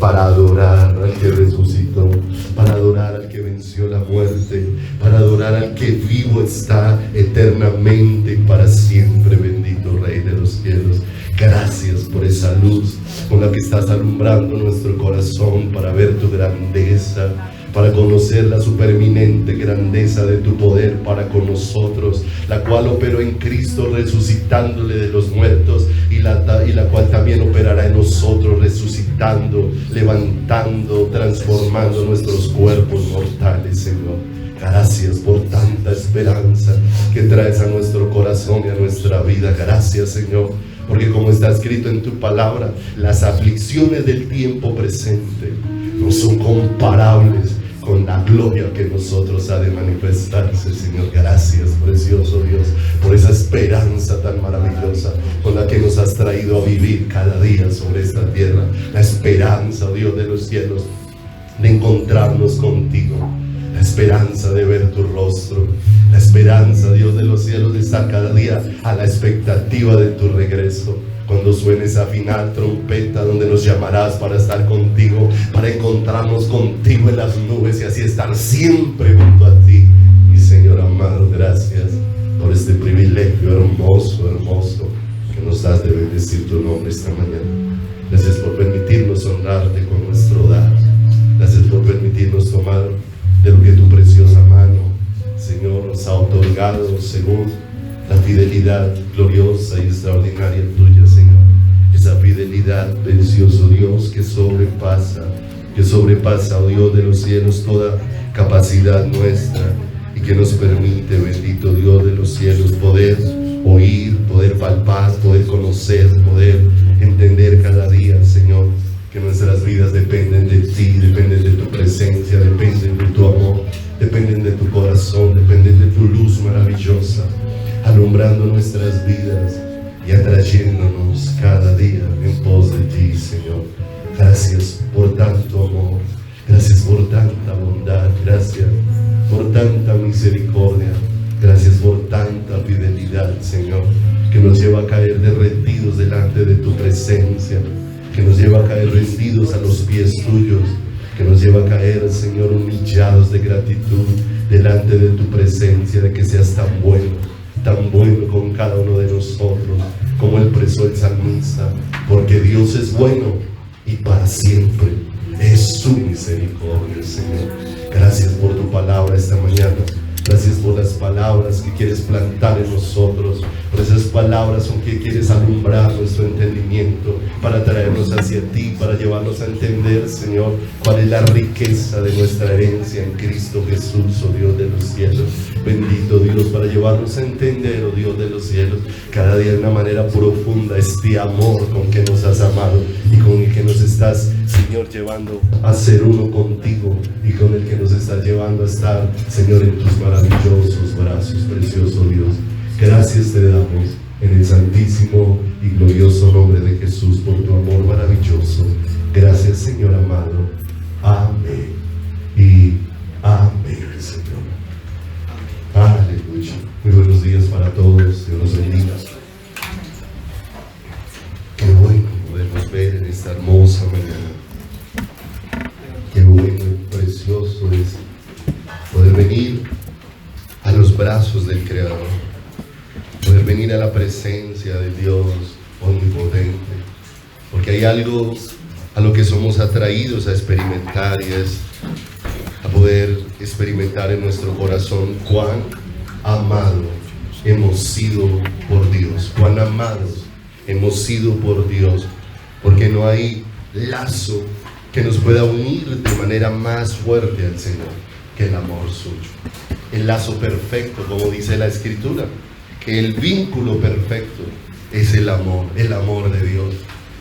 para adorar al que resucitó, para adorar al que venció la muerte, para adorar al que vivo está eternamente y para siempre. Bendito Rey de los cielos, gracias por esa luz con la que estás alumbrando nuestro corazón para ver tu grandeza, para conocer la supereminente grandeza de tu poder para con nosotros, la cual operó en Cristo resucitándole de los muertos y la cual también operará en nosotros resucitando, levantando, transformando nuestros cuerpos mortales, Señor. Gracias por tanta esperanza que traes a nuestro corazón y a nuestra vida. Gracias, Señor, porque como está escrito en tu palabra, las aflicciones del tiempo presente no son comparables con la gloria que en nosotros ha de manifestarse, Señor. Gracias, precioso Dios, por esa esperanza tan maravillosa con la que nos has traído a vivir cada día sobre esta tierra. La esperanza, Dios de los cielos, de encontrarnos contigo. La esperanza de ver tu rostro. La esperanza, Dios de los cielos, de estar cada día a la expectativa de tu regreso. Cuando suene esa final trompeta donde nos llamarás para estar contigo, para encontrarnos contigo en las nubes y así estar siempre junto a ti. Mi Señor amado, gracias por este privilegio hermoso, hermoso que nos das de bendecir tu nombre esta mañana. Gracias por permitirnos honrarte con nuestro dar. Gracias por permitirnos tomar de lo que tu preciosa mano, Señor, nos ha otorgado según la fidelidad gloriosa y extraordinaria tuya, Señor. Esa fidelidad, precioso Dios, que sobrepasa, oh Dios de los cielos, toda capacidad nuestra y que nos permite, bendito Dios de los cielos, poder oír, poder palpar, poder conocer, poder entender cada día, Señor, que nuestras vidas dependen de ti, dependen de tu presencia, dependen de tu amor, dependen de tu corazón, dependen de tu luz maravillosa, alumbrando nuestras vidas y atrayéndonos cada día en pos de ti, Señor. Gracias por tanto amor, gracias por tanta bondad, gracias por tanta misericordia, gracias por tanta fidelidad, Señor, que nos lleva a caer derretidos delante de tu presencia, que nos lleva a caer rendidos a los pies tuyos, que nos lleva a caer, Señor, humillados de gratitud delante de tu presencia, de que seas tan bueno con cada uno de nosotros, como expresó el salmista, porque Dios es bueno y para siempre es su misericordia, Señor. Gracias por tu palabra esta mañana. Gracias por las palabras que quieres plantar en nosotros, por esas palabras con que quieres alumbrar nuestro entendimiento, para traernos hacia ti, para llevarnos a entender, Señor, cuál es la riqueza de nuestra herencia en Cristo Jesús, oh Dios de los cielos. Bendito Dios, para llevarnos a entender, oh Dios de los cielos, cada día de una manera profunda este amor con que nos has amado y con el que nos estás, Señor, llevando a ser uno contigo y con el que nos estás llevando a estar, Señor, en tus maravillosos brazos, precioso Dios. Gracias te damos en el santísimo y glorioso nombre de Jesús por tu amor maravilloso. Gracias, Señor amado. Amén y amén, Señor. Aleluya. Muy buenos días para todos. Dios los bendiga. Qué bueno podernos ver en esta hermosa mañana. Qué bueno y precioso es poder venir a los brazos del Creador, poder venir a la presencia de Dios omnipotente, porque hay algo a lo que somos atraídos a experimentar, y es a poder experimentar en nuestro corazón cuán amados hemos sido por Dios, cuán amados hemos sido por Dios, porque no hay lazo que nos pueda unir de manera más fuerte al Señor que el amor suyo. El lazo perfecto, como dice la Escritura, que el vínculo perfecto es el amor de Dios,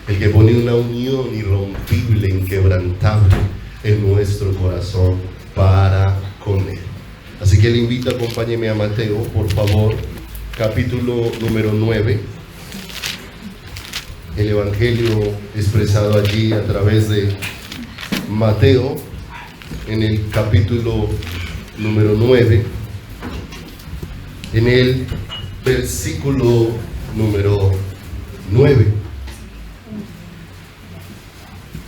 el que pone una unión irrompible, inquebrantable en nuestro corazón para con Él. Así que le invito, acompáñeme a Mateo, por favor, capítulo número 9. El Evangelio expresado allí a través de Mateo, en el capítulo número 9, en el versículo número 9.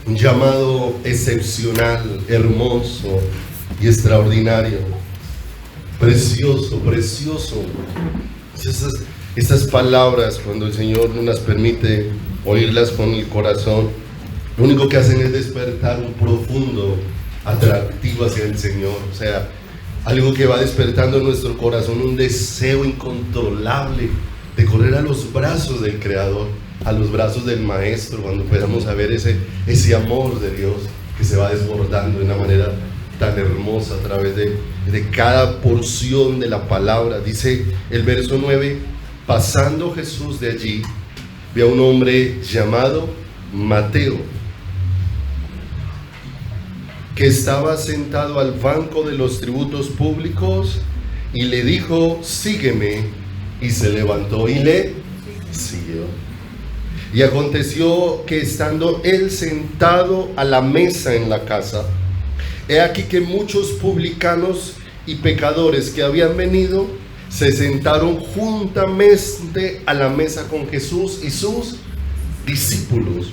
Un llamado excepcional, hermoso y extraordinario. Precioso, precioso. Estas palabras, cuando el Señor nos las permite oírlas con el corazón, lo único que hacen es despertar un profundo atractivo hacia el Señor. O sea, algo que va despertando en nuestro corazón un deseo incontrolable de correr a los brazos del Creador, a los brazos del Maestro, cuando podamos ver ese amor de Dios que se va desbordando de una manera tan hermosa a través de cada porción de la palabra. Dice el verso 9: pasando Jesús de allí, vio a un hombre llamado Mateo, que estaba sentado al banco de los tributos públicos, y le dijo: sígueme. Y se levantó y le siguió. Y aconteció que estando él sentado a la mesa en la casa, he aquí que muchos publicanos y pecadores que habían venido se sentaron juntamente a la mesa con Jesús y sus discípulos.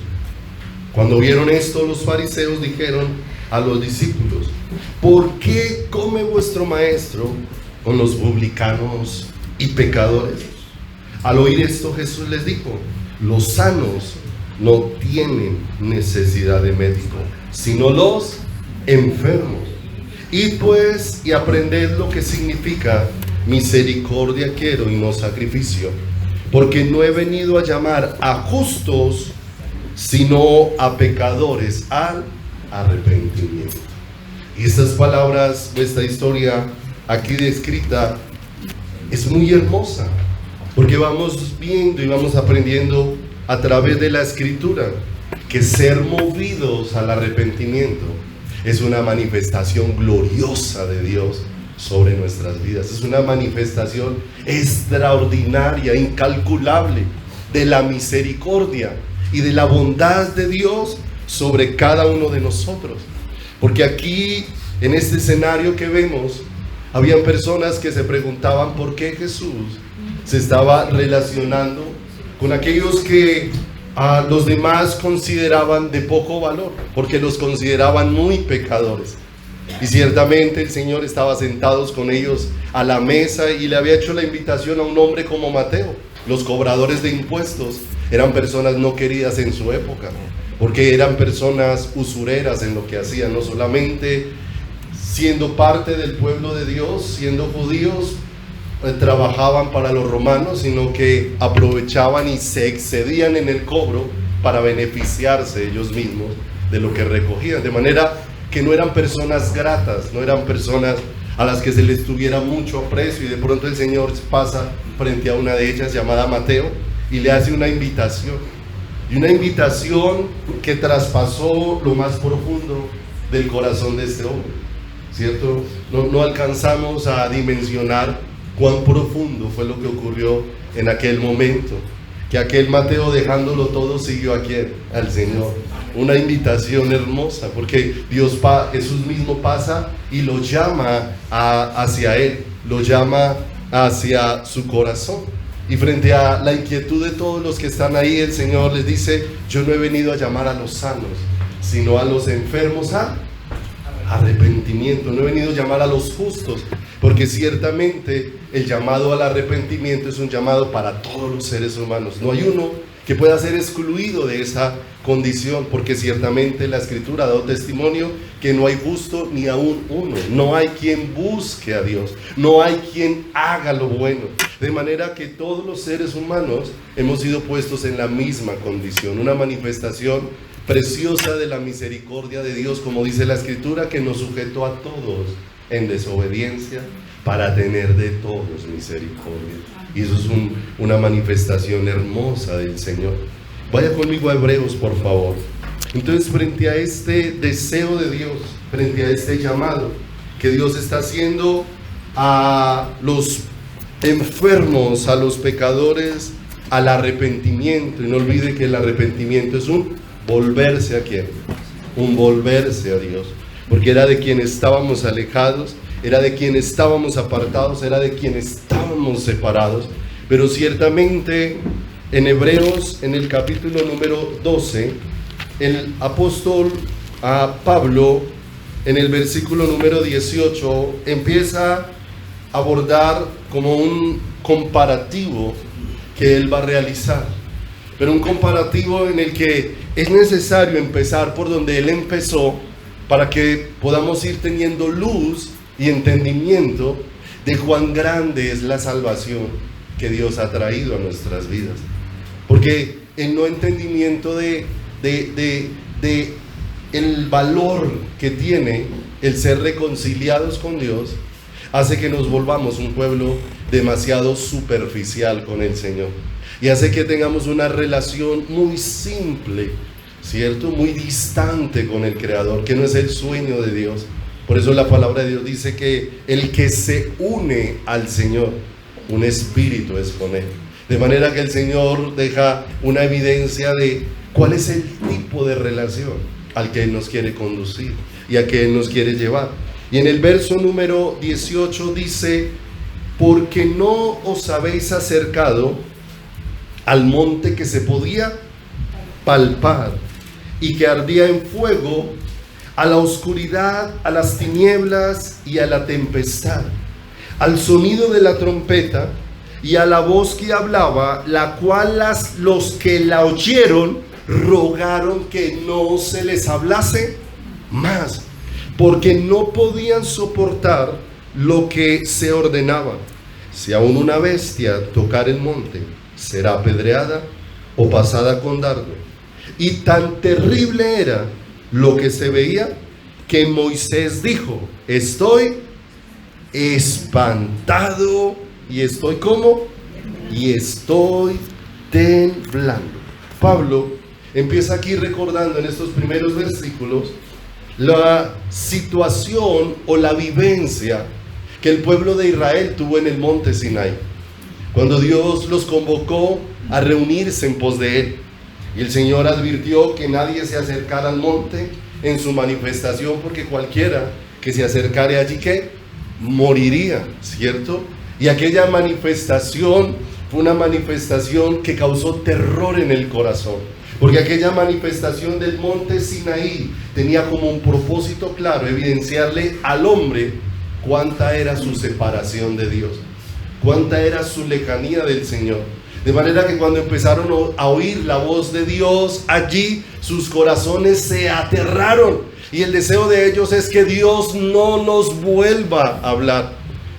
Cuando vieron esto, los fariseos dijeron a los discípulos: ¿por qué come vuestro maestro con los publicanos y pecadores? Al oír esto, Jesús les dijo: los sanos no tienen necesidad de médico, sino los enfermos. Id pues y aprended lo que significa misericordia quiero y no sacrificio, porque no he venido a llamar a justos, sino a pecadores al arrepentimiento. Y estas palabras, esta historia aquí descrita, es muy hermosa, porque vamos viendo y vamos aprendiendo a través de la Escritura que ser movidos al arrepentimiento es una manifestación gloriosa de Dios sobre nuestras vidas. Es una manifestación extraordinaria, incalculable, de la misericordia y de la bondad de Dios sobre cada uno de nosotros. Porque aquí, en este escenario que vemos, habían personas que se preguntaban por qué Jesús se estaba relacionando con aquellos que a los demás consideraban de poco valor, porque los consideraban muy pecadores. Y ciertamente el Señor estaba sentados con ellos a la mesa y le había hecho la invitación a un hombre como Mateo. Los cobradores de impuestos eran personas no queridas en su época, porque eran personas usureras en lo que hacían, no solamente siendo parte del pueblo de Dios, siendo judíos, trabajaban para los romanos, sino que aprovechaban y se excedían en el cobro para beneficiarse ellos mismos de lo que recogían, de manera que no eran personas gratas, no eran personas a las que se les tuviera mucho aprecio. Y de pronto el Señor pasa frente a una de ellas llamada Mateo y le hace una invitación, y una invitación que traspasó lo más profundo del corazón de este hombre, ¿cierto? No alcanzamos a dimensionar cuán profundo fue lo que ocurrió en aquel momento, que aquel Mateo, dejándolo todo, siguió a ¿quién? Al Señor. Una invitación hermosa, porque Jesús mismo pasa y lo llama hacia Él, lo llama hacia su corazón. Y frente a la inquietud de todos los que están ahí, el Señor les dice: yo no he venido a llamar a los sanos, sino a los enfermos a arrepentimiento. No he venido a llamar a los justos, porque ciertamente el llamado al arrepentimiento es un llamado para todos los seres humanos. No hay uno que pueda ser excluido de esa condición, porque ciertamente la Escritura ha dado testimonio que no hay justo ni aún uno. No hay quien busque a Dios, no hay quien haga lo bueno, de manera que todos los seres humanos hemos sido puestos en la misma condición, una manifestación preciosa de la misericordia de Dios, como dice la Escritura, que nos sujetó a todos en desobediencia para tener de todos misericordia. Y eso es una manifestación hermosa del Señor. Vaya conmigo a Hebreos, por favor. Entonces, frente a este deseo de Dios, frente a este llamado que Dios está haciendo a los enfermos, a los pecadores, al arrepentimiento, y no olvide que el arrepentimiento es un volverse a ¿quién? Un volverse a Dios, porque era de quien estábamos alejados, era de quien estábamos apartados, era de quien estábamos separados. Pero ciertamente en Hebreos, en el capítulo número 12, el apóstol Pablo, en el versículo número 18, empieza a abordar como un comparativo que él va a realizar, pero un comparativo en el que es necesario empezar por donde él empezó para que podamos ir teniendo luz y entendimiento de cuán grande es la salvación que Dios ha traído a nuestras vidas. Porque el no entendimiento de el valor que tiene el ser reconciliados con Dios hace que nos volvamos un pueblo demasiado superficial con el Señor, y hace que tengamos una relación muy simple, ¿cierto? Muy distante con el Creador, que no es el sueño de Dios. Por eso la palabra de Dios dice que el que se une al Señor, un espíritu es con él. De manera que el Señor deja una evidencia de cuál es el tipo de relación al que Él nos quiere conducir y a que Él nos quiere llevar. Y en el verso número 18 dice: porque no os habéis acercado al monte que se podía palpar y que ardía en fuego, a la oscuridad, a las tinieblas y a la tempestad, al sonido de la trompeta y a la voz que hablaba, la cual los que la oyeron rogaron que no se les hablase más, porque no podían soportar lo que se ordenaba. Si aún una bestia tocar el monte, será apedreada o pasada con dardo. Y tan terrible era lo que se veía que Moisés dijo: estoy espantado y estoy ¿cómo? Y estoy temblando. Pablo empieza aquí recordando en estos primeros versículos la situación o la vivencia que el pueblo de Israel tuvo en el monte Sinaí, cuando Dios los convocó a reunirse en pos de él. Y el Señor advirtió que nadie se acercara al monte en su manifestación, porque cualquiera que se acercare allí, ¿qué? Moriría, ¿cierto? Y aquella manifestación fue una manifestación que causó terror en el corazón, porque aquella manifestación del monte Sinaí tenía como un propósito claro evidenciarle al hombre cuánta era su separación de Dios, cuánta era su lejanía del Señor. De manera que cuando empezaron a oír la voz de Dios allí, sus corazones se aterraron, y el deseo de ellos es que Dios no nos vuelva a hablar,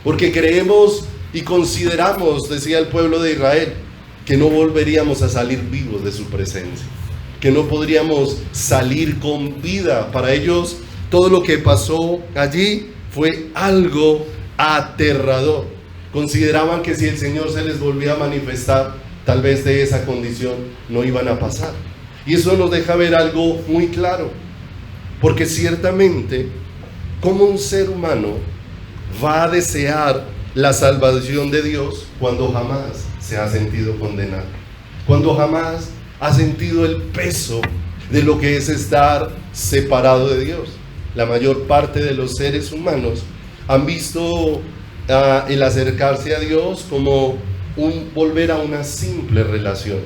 porque creemos y consideramos, decía el pueblo de Israel, que no volveríamos a salir vivos de su presencia, que no podríamos salir con vida. Para ellos todo lo que pasó allí fue algo aterrador. Consideraban que si el Señor se les volvía a manifestar, tal vez de esa condición no iban a pasar. Y eso nos deja ver algo muy claro, porque ciertamente, ¿cómo un ser humano va a desear la salvación de Dios cuando jamás se ha sentido condenado? Cuando jamás ha sentido el peso de lo que es estar separado de Dios. La mayor parte de los seres humanos han visto el acercarse a Dios como un volver a una simple relación,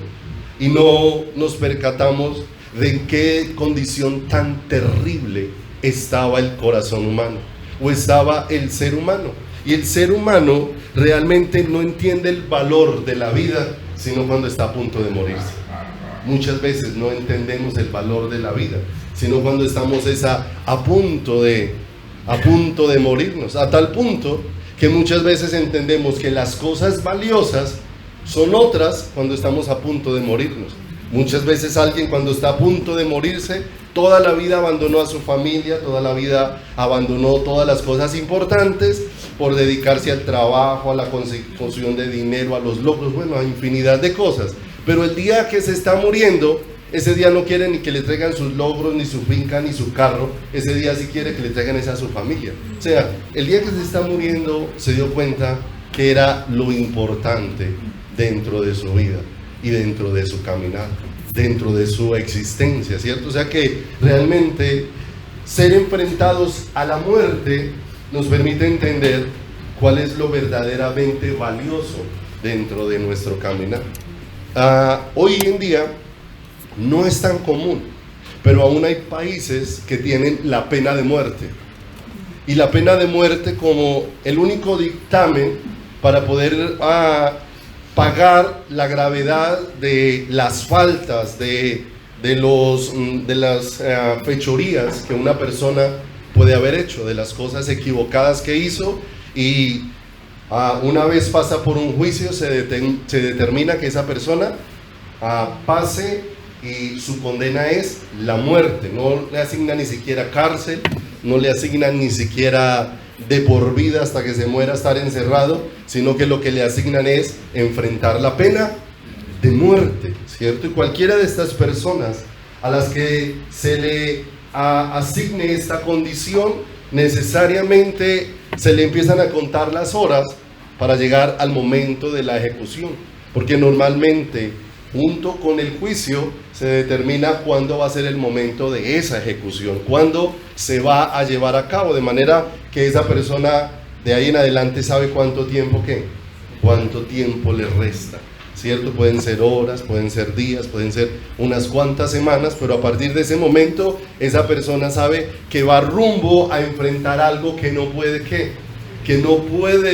y no nos percatamos de en qué condición tan terrible estaba el corazón humano, o estaba el ser humano. Y el ser humano realmente no entiende el valor de la vida sino cuando está a punto de morirse. Muchas veces no entendemos el valor de la vida sino cuando estamos a punto de morirnos, a tal punto que muchas veces entendemos que las cosas valiosas son otras cuando estamos a punto de morirnos. Muchas veces alguien, cuando está a punto de morirse, toda la vida abandonó a su familia, toda la vida abandonó todas las cosas importantes por dedicarse al trabajo, a la consecución de dinero, a los logros, bueno, a infinidad de cosas. Pero el día que se está muriendo, ese día no quiere ni que le traigan sus logros, ni su finca, ni su carro. Ese día sí quiere que le traigan esa a su familia. O sea, el día que se está muriendo se dio cuenta que era lo importante dentro de su vida y dentro de su caminar, dentro de su existencia, ¿cierto? O sea que realmente ser enfrentados a la muerte nos permite entender cuál es lo verdaderamente valioso dentro de nuestro caminar. Hoy en día no es tan común, pero aún hay países que tienen la pena de muerte. Y la pena de muerte como el único dictamen para poder pagar la gravedad de las faltas, de las fechorías que una persona puede haber hecho, de las cosas equivocadas que hizo, y una vez pasa por un juicio se determina que esa persona pase, y su condena es la muerte. No le asignan ni siquiera cárcel, no le asignan ni siquiera de por vida hasta que se muera estar encerrado, sino que lo que le asignan es enfrentar la pena de muerte, ¿cierto? Y cualquiera de estas personas a las que se le asigne esta condición, necesariamente se le empiezan a contar las horas para llegar al momento de la ejecución, porque normalmente junto con el juicio se determina cuándo va a ser el momento de esa ejecución, cuándo se va a llevar a cabo, de manera que esa persona de ahí en adelante sabe cuánto tiempo le resta, ¿cierto? Pueden ser horas, pueden ser días, pueden ser unas cuantas semanas, pero a partir de ese momento esa persona sabe que va rumbo a enfrentar algo que no puede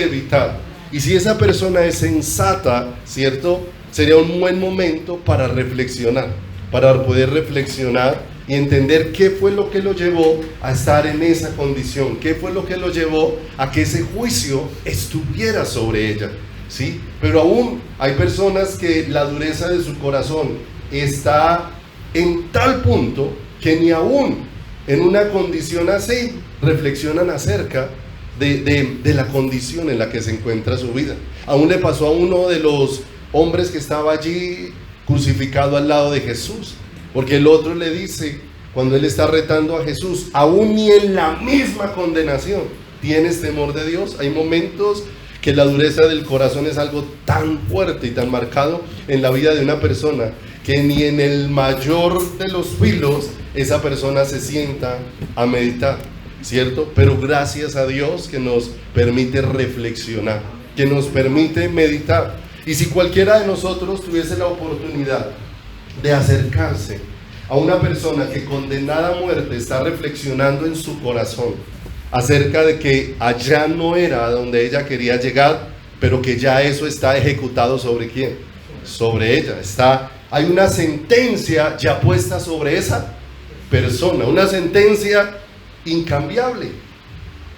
evitar. Y si esa persona es sensata, ¿cierto?, sería un buen momento para reflexionar, para poder reflexionar y entender qué fue lo que lo llevó a estar en esa condición, qué fue lo que lo llevó a que ese juicio estuviera sobre ella, ¿sí? Pero aún hay personas que la dureza de su corazón está en tal punto que ni aún en una condición así reflexionan acerca de la condición en la que se encuentra su vida. Aún le pasó a uno de los hombres que estaba allí crucificado al lado de Jesús, porque el otro le dice, cuando él está retando a Jesús, aún ni en la misma condenación tienes temor de Dios. Hay momentos que la dureza del corazón es algo tan fuerte y tan marcado en la vida de una persona que ni en el mayor de los filos esa persona se sienta a meditar, ¿cierto? Pero gracias a Dios que nos permite reflexionar, que nos permite meditar. Y si cualquiera de nosotros tuviese la oportunidad de acercarse a una persona que condenada a muerte está reflexionando en su corazón acerca de que allá no era a donde ella quería llegar, pero que ya eso está ejecutado ¿sobre quién? Sobre ella. Hay una sentencia ya puesta sobre esa persona, una sentencia incambiable,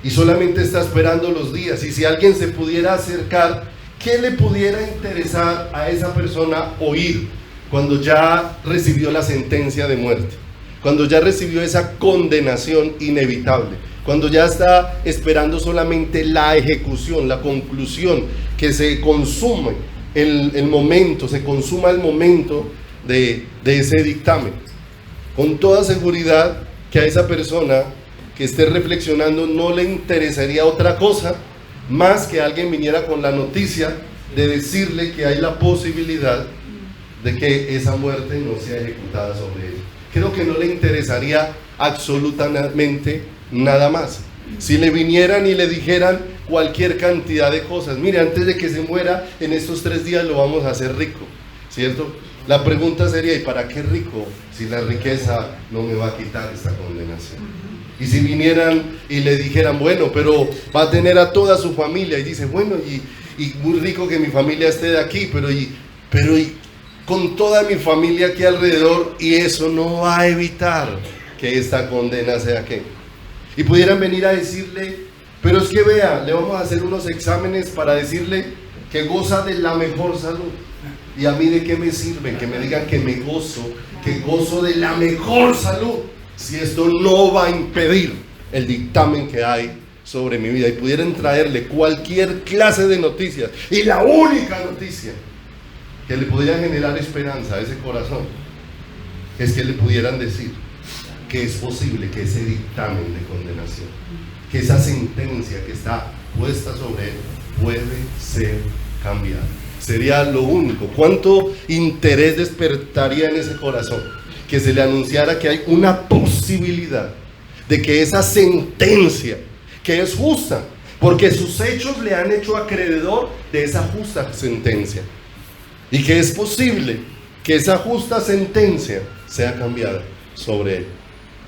y solamente está esperando los días. Y si alguien se pudiera acercar, ¿qué le pudiera interesar a esa persona oír cuando ya recibió la sentencia de muerte? Cuando ya recibió esa condenación inevitable, cuando ya está esperando solamente la ejecución, la conclusión, que se consume el momento, se consuma el momento de ese dictamen. Con toda seguridad que a esa persona que esté reflexionando no le interesaría otra cosa más que alguien viniera con la noticia de decirle que hay la posibilidad de que esa muerte no sea ejecutada sobre él. Creo que no le interesaría absolutamente nada más. Si le vinieran y le dijeran cualquier cantidad de cosas, mire, antes de que se muera, en estos 3 días lo vamos a hacer rico, ¿cierto? La pregunta sería, ¿y para qué rico si la riqueza no me va a quitar esta condenación? Y si vinieran y le dijeran, bueno, pero va a tener a toda su familia, y dice, bueno, y muy rico que mi familia esté de aquí, pero con toda mi familia aquí alrededor, y eso no va a evitar que esta condena sea ¿qué? Y pudieran venir a decirle, pero es que vea, le vamos a hacer unos exámenes para decirle que goza de la mejor salud. ¿Y a mí de qué me sirve que me digan que gozo de la mejor salud, si esto no va a impedir el dictamen que hay sobre mi vida? Y pudieran traerle cualquier clase de noticias, y la única noticia que le pudiera generar esperanza a ese corazón es que le pudieran decir que es posible que ese dictamen de condenación, que esa sentencia que está puesta sobre él puede ser cambiada. Sería lo único. ¿Cuánto interés despertaría en ese corazón que se le anunciara que hay una posibilidad de que esa sentencia, que es justa, porque sus hechos le han hecho acreedor de esa justa sentencia, y que es posible que esa justa sentencia sea cambiada? sobre él.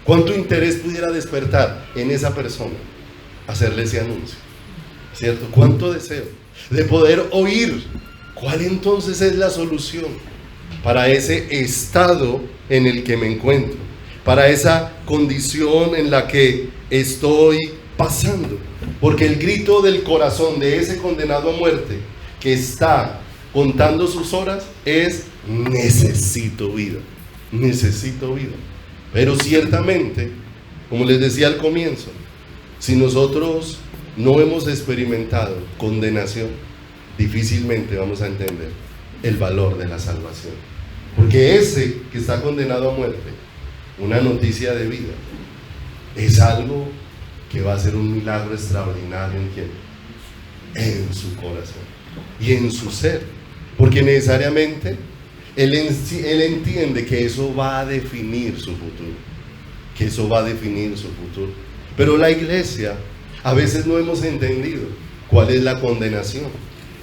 ¿Cuánto interés pudiera despertar en esa persona hacerle ese anuncio? ¿Cierto? ¿Cuánto deseo de poder oír cuál entonces es la solución para ese estado en el que me encuentro, para esa condición en la que estoy pasando? Porque el grito del corazón de ese condenado a muerte que está contando sus horas es: necesito vida, necesito vida. Pero ciertamente, como les decía al comienzo, si nosotros no hemos experimentado condenación, difícilmente vamos a entender el valor de la salvación. Porque ese que está condenado a muerte, una noticia de vida, es algo que va a ser un milagro extraordinario ¿en quién? En su corazón y en su ser. Porque necesariamente él entiende que eso va a definir su futuro, que eso va a definir su futuro. Pero la iglesia, a veces no hemos entendido cuál es la condenación,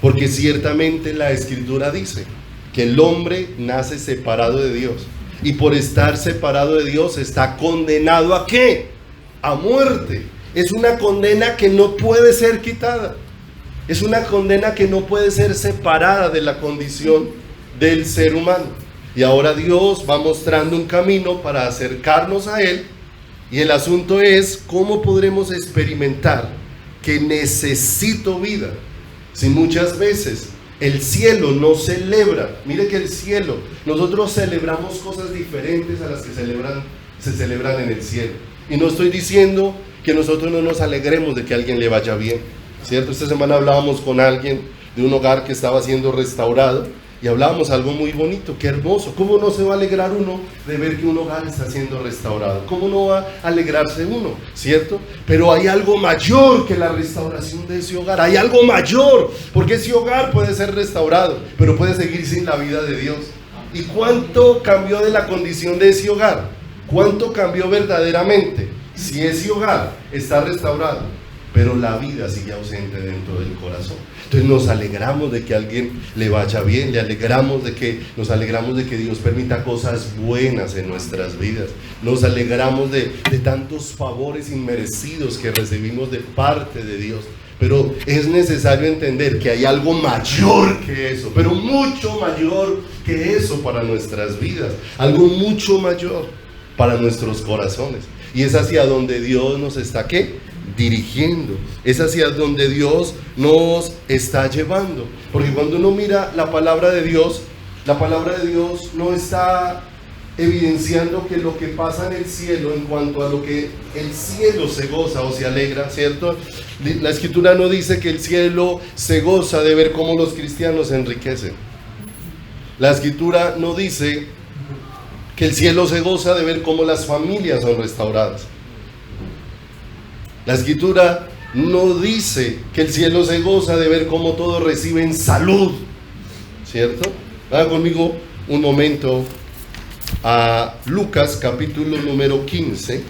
porque ciertamente la Escritura dice que el hombre nace separado de Dios, y por estar separado de Dios está condenado ¿a qué? A muerte. Es una condena que no puede ser quitada, es una condena que no puede ser separada de la condición del ser humano. Y ahora Dios va mostrando un camino para acercarnos a Él, y el asunto es cómo podremos experimentar que necesito vida, si muchas veces el cielo no celebra. Mire que el cielo, nosotros celebramos cosas diferentes a las que se celebran en el cielo. Y no estoy diciendo que nosotros no nos alegremos de que a alguien le vaya bien, ¿cierto? Esta semana hablábamos con alguien de un hogar que estaba siendo restaurado, y hablábamos algo muy bonito, qué hermoso. ¿Cómo no se va a alegrar uno de ver que un hogar está siendo restaurado? ¿Cómo no va a alegrarse uno? ¿Cierto? Pero hay algo mayor que la restauración de ese hogar. Hay algo mayor, porque ese hogar puede ser restaurado, pero puede seguir sin la vida de Dios. ¿Y cuánto cambió de la condición de ese hogar? ¿Cuánto cambió verdaderamente? Si ese hogar está restaurado, pero la vida sigue ausente dentro del corazón. Entonces nos alegramos de que a alguien le vaya bien, nos alegramos de que Dios permita cosas buenas en nuestras vidas, nos alegramos de tantos favores inmerecidos que recibimos de parte de Dios. Pero es necesario entender que hay algo mayor que eso, pero mucho mayor que eso para nuestras vidas, algo mucho mayor para nuestros corazones. Y es hacia donde Dios nos está, ¿qué? Dirigiendo, es hacia donde Dios nos está llevando. Porque cuando uno mira la palabra de Dios no está evidenciando que lo que pasa en el cielo, en cuanto a lo que el cielo se goza o se alegra, ¿cierto? La Escritura no dice que el cielo se goza de ver cómo los cristianos se enriquecen. La Escritura no dice que el cielo se goza de ver cómo las familias son restauradas. La Escritura no dice que el cielo se goza de ver cómo todos reciben salud, ¿cierto? Vayan conmigo un momento a Lucas capítulo número 15.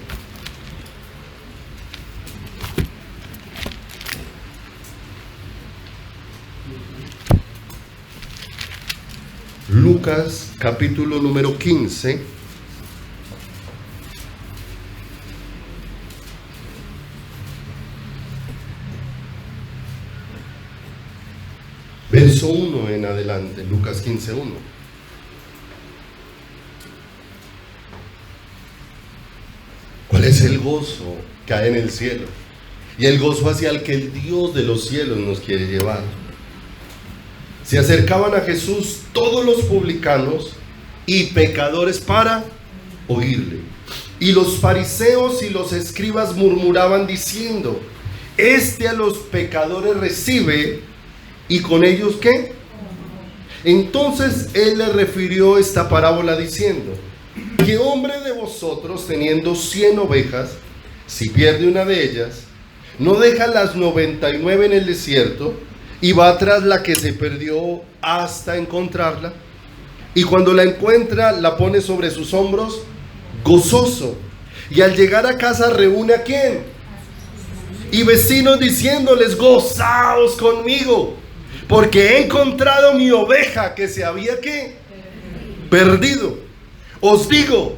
Lucas capítulo número 15. Verso 1 en adelante, Lucas 15:1. ¿Cuál es el gozo que hay en el cielo? Y el gozo hacia el que el Dios de los cielos nos quiere llevar. Se acercaban a Jesús todos los publicanos y pecadores para oírle. Y los fariseos y los escribas murmuraban diciendo: este a los pecadores recibe, ¿y con ellos qué? Entonces él le refirió esta parábola diciendo: ¿qué hombre de vosotros, teniendo 100 ovejas, si pierde una de ellas, no deja las 99 en el desierto y va tras la que se perdió hasta encontrarla? Y cuando la encuentra, la pone sobre sus hombros gozoso, y al llegar a casa reúne ¿a quién? Y vecinos, diciéndoles: gozaos conmigo, porque he encontrado mi oveja que se había ¿qué? Perdido. Os digo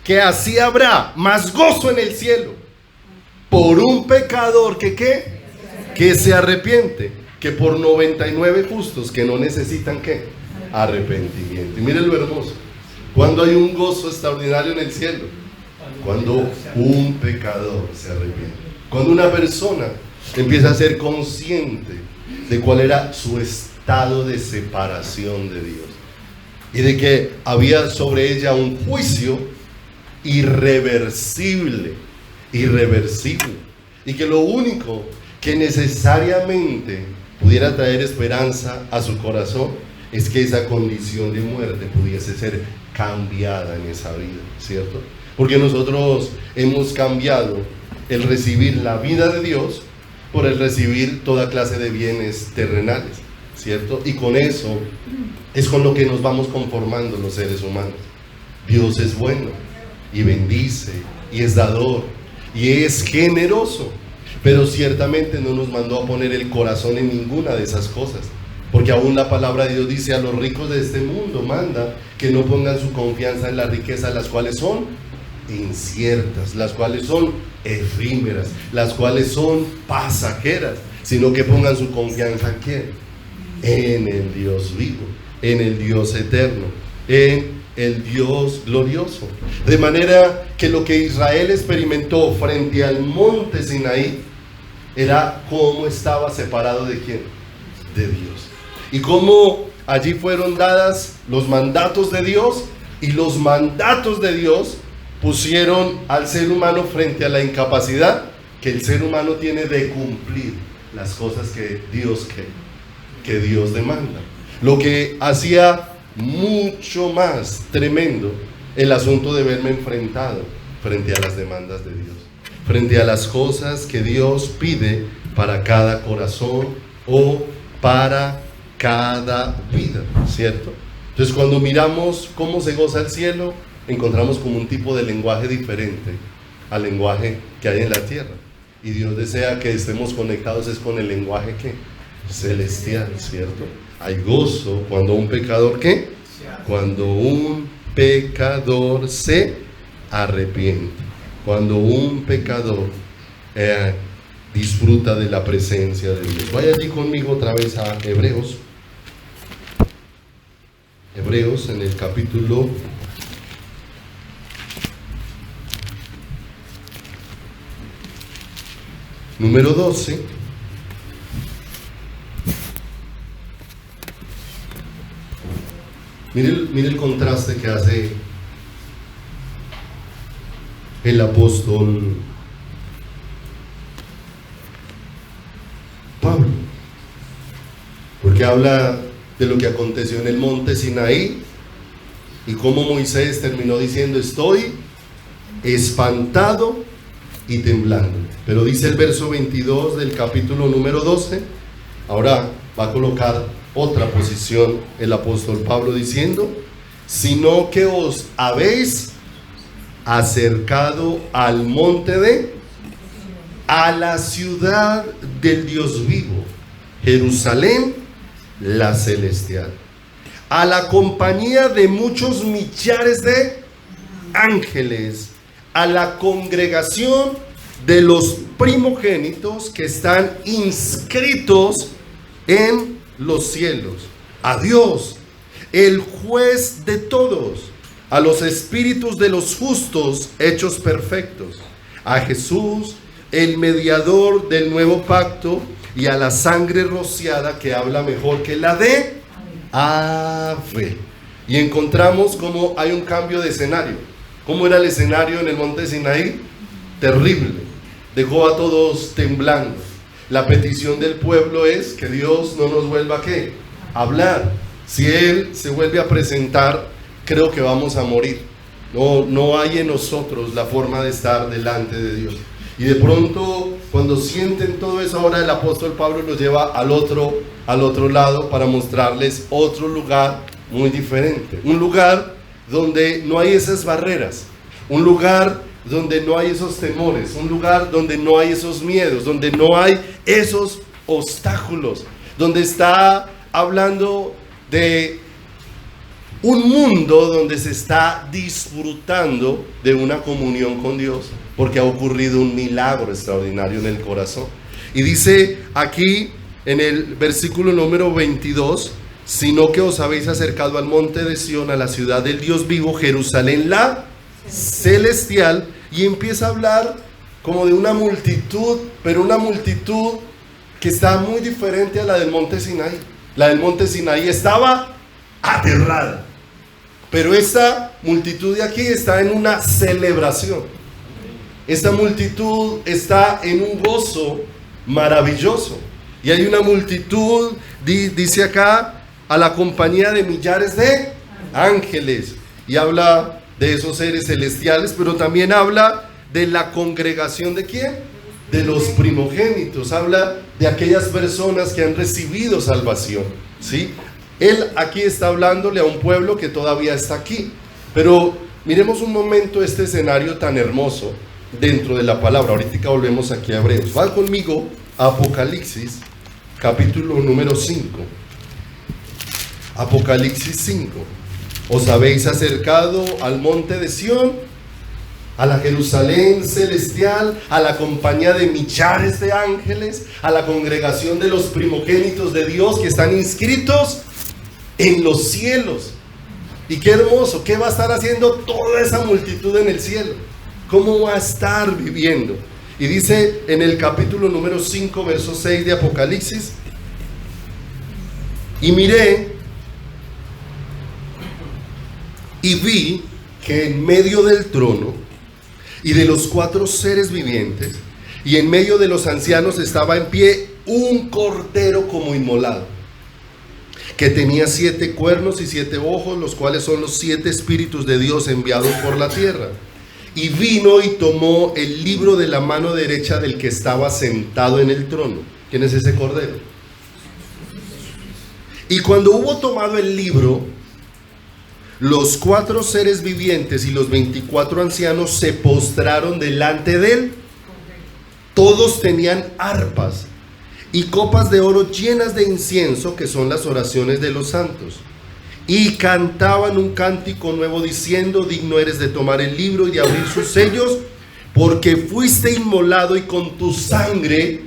que así habrá más gozo en el cielo por un pecador que ¿qué? Que se arrepiente, que por 99 justos que no necesitan ¿qué? Arrepentimiento. Y miren lo hermoso, cuando hay un gozo extraordinario en el cielo, cuando un pecador se arrepiente, cuando una persona empieza a ser consciente de cuál era su estado de separación de Dios y de que había sobre ella un juicio irreversible, y que lo único que necesariamente pudiera traer esperanza a su corazón es que esa condición de muerte pudiese ser cambiada en esa vida, ¿cierto? Porque nosotros hemos cambiado el recibir la vida de Dios por el recibir toda clase de bienes terrenales, ¿cierto? Y con eso es con lo que nos vamos conformando los seres humanos. Dios es bueno y bendice y es dador y es generoso, pero ciertamente no nos mandó a poner el corazón en ninguna de esas cosas, porque aún la palabra de Dios dice: a los ricos de este mundo manda que no pongan su confianza en las riquezas, las cuales son inciertas, las cuales son efímeras, las cuales son pasajeras, sino que pongan su confianza ¿en quién? En el Dios vivo, en el Dios eterno, en el Dios glorioso. De manera que lo que Israel experimentó frente al monte Sinaí era cómo estaba separado ¿de quién? De Dios. Y cómo allí fueron dadas los mandatos de Dios, y los mandatos de Dios pusieron al ser humano frente a la incapacidad que el ser humano tiene de cumplir las cosas que Dios demanda. Lo que hacía mucho más tremendo el asunto de verme enfrentado frente a las demandas de Dios, frente a las cosas que Dios pide para cada corazón o para cada vida, ¿cierto? Entonces, cuando miramos cómo se goza el cielo, encontramos como un tipo de lenguaje diferente al lenguaje que hay en la tierra, y Dios desea que estemos conectados es con el lenguaje ¿qué? Celestial, ¿cierto? Hay gozo cuando un pecador ¿qué? Cuando un pecador se arrepiente, cuando un pecador disfruta de la presencia de Dios. Vaya allí conmigo otra vez a Hebreos en el capítulo número 12. Mire el contraste que hace el apóstol Pablo, porque habla de lo que aconteció en el monte Sinaí y cómo Moisés terminó diciendo: estoy espantado y temblando. Pero dice el verso 22 del capítulo número 12, ahora va a colocar otra posición el apóstol Pablo diciendo: sino que os habéis acercado al monte a la ciudad del Dios vivo, Jerusalén la celestial, a la compañía de muchos millares de ángeles, a la congregación de los primogénitos que están inscritos en los cielos, a Dios, el juez de todos, a los espíritus de los justos hechos perfectos, a Jesús, el mediador del nuevo pacto, y a la sangre rociada que habla mejor que la de Abel. Y encontramos cómo hay un cambio de escenario. ¿Cómo era el escenario en el monte Sinaí? Terrible. Dejó a todos temblando. La petición del pueblo es que Dios no nos vuelva ¿a qué? A hablar. Si Él se vuelve a presentar, creo que vamos a morir. No hay en nosotros la forma de estar delante de Dios. Y de pronto, cuando sienten todo eso, ahora el apóstol Pablo los lleva al otro lado para mostrarles otro lugar muy diferente. Un lugar donde no hay esas barreras, un lugar donde no hay esos temores, un lugar donde no hay esos miedos, donde no hay esos obstáculos, donde está hablando de un mundo donde se está disfrutando de una comunión con Dios, porque ha ocurrido un milagro extraordinario en el corazón. Y dice aquí en el versículo número 22, sino que os habéis acercado al monte de Sión, a la ciudad del Dios vivo, Jerusalén la celestial, y empieza a hablar como de una multitud, pero una multitud que está muy diferente a la del monte Sinaí. La del monte Sinaí estaba aterrada, pero esta multitud de aquí está en una celebración. Esta multitud está en un gozo maravilloso, y hay una multitud, dice acá, a la compañía de millares de ángeles, y habla de esos seres celestiales, pero también habla de la congregación de ¿quién? De los primogénitos, habla de aquellas personas que han recibido salvación, ¿sí? Él aquí está hablándole a un pueblo que todavía está aquí, pero miremos un momento este escenario tan hermoso dentro de la palabra. Ahorita volvemos aquí a Hebreos. Va conmigo a Apocalipsis, capítulo número 5. Apocalipsis 5. Os habéis acercado al monte de Sión, a la Jerusalén celestial, a la compañía de millares de ángeles, a la congregación de los primogénitos de Dios que están inscritos en los cielos. Y qué hermoso, ¿qué va a estar haciendo toda esa multitud en el cielo? ¿Cómo va a estar viviendo? Y dice en el capítulo número 5, verso 6 de Apocalipsis: y miré y vi que en medio del trono y de los 4 seres vivientes y en medio de los ancianos estaba en pie un cordero como inmolado, que tenía 7 cuernos y 7 ojos, los cuales son los 7 espíritus de Dios enviados por la tierra. Y vino y tomó el libro de la mano derecha del que estaba sentado en el trono. ¿Quién es ese cordero? Y cuando hubo tomado el libro, los 4 seres vivientes y los 24 ancianos se postraron delante de él. Todos tenían arpas y copas de oro llenas de incienso, que son las oraciones de los santos. Y cantaban un cántico nuevo diciendo: digno eres de tomar el libro y de abrir sus sellos, porque fuiste inmolado y con tu sangre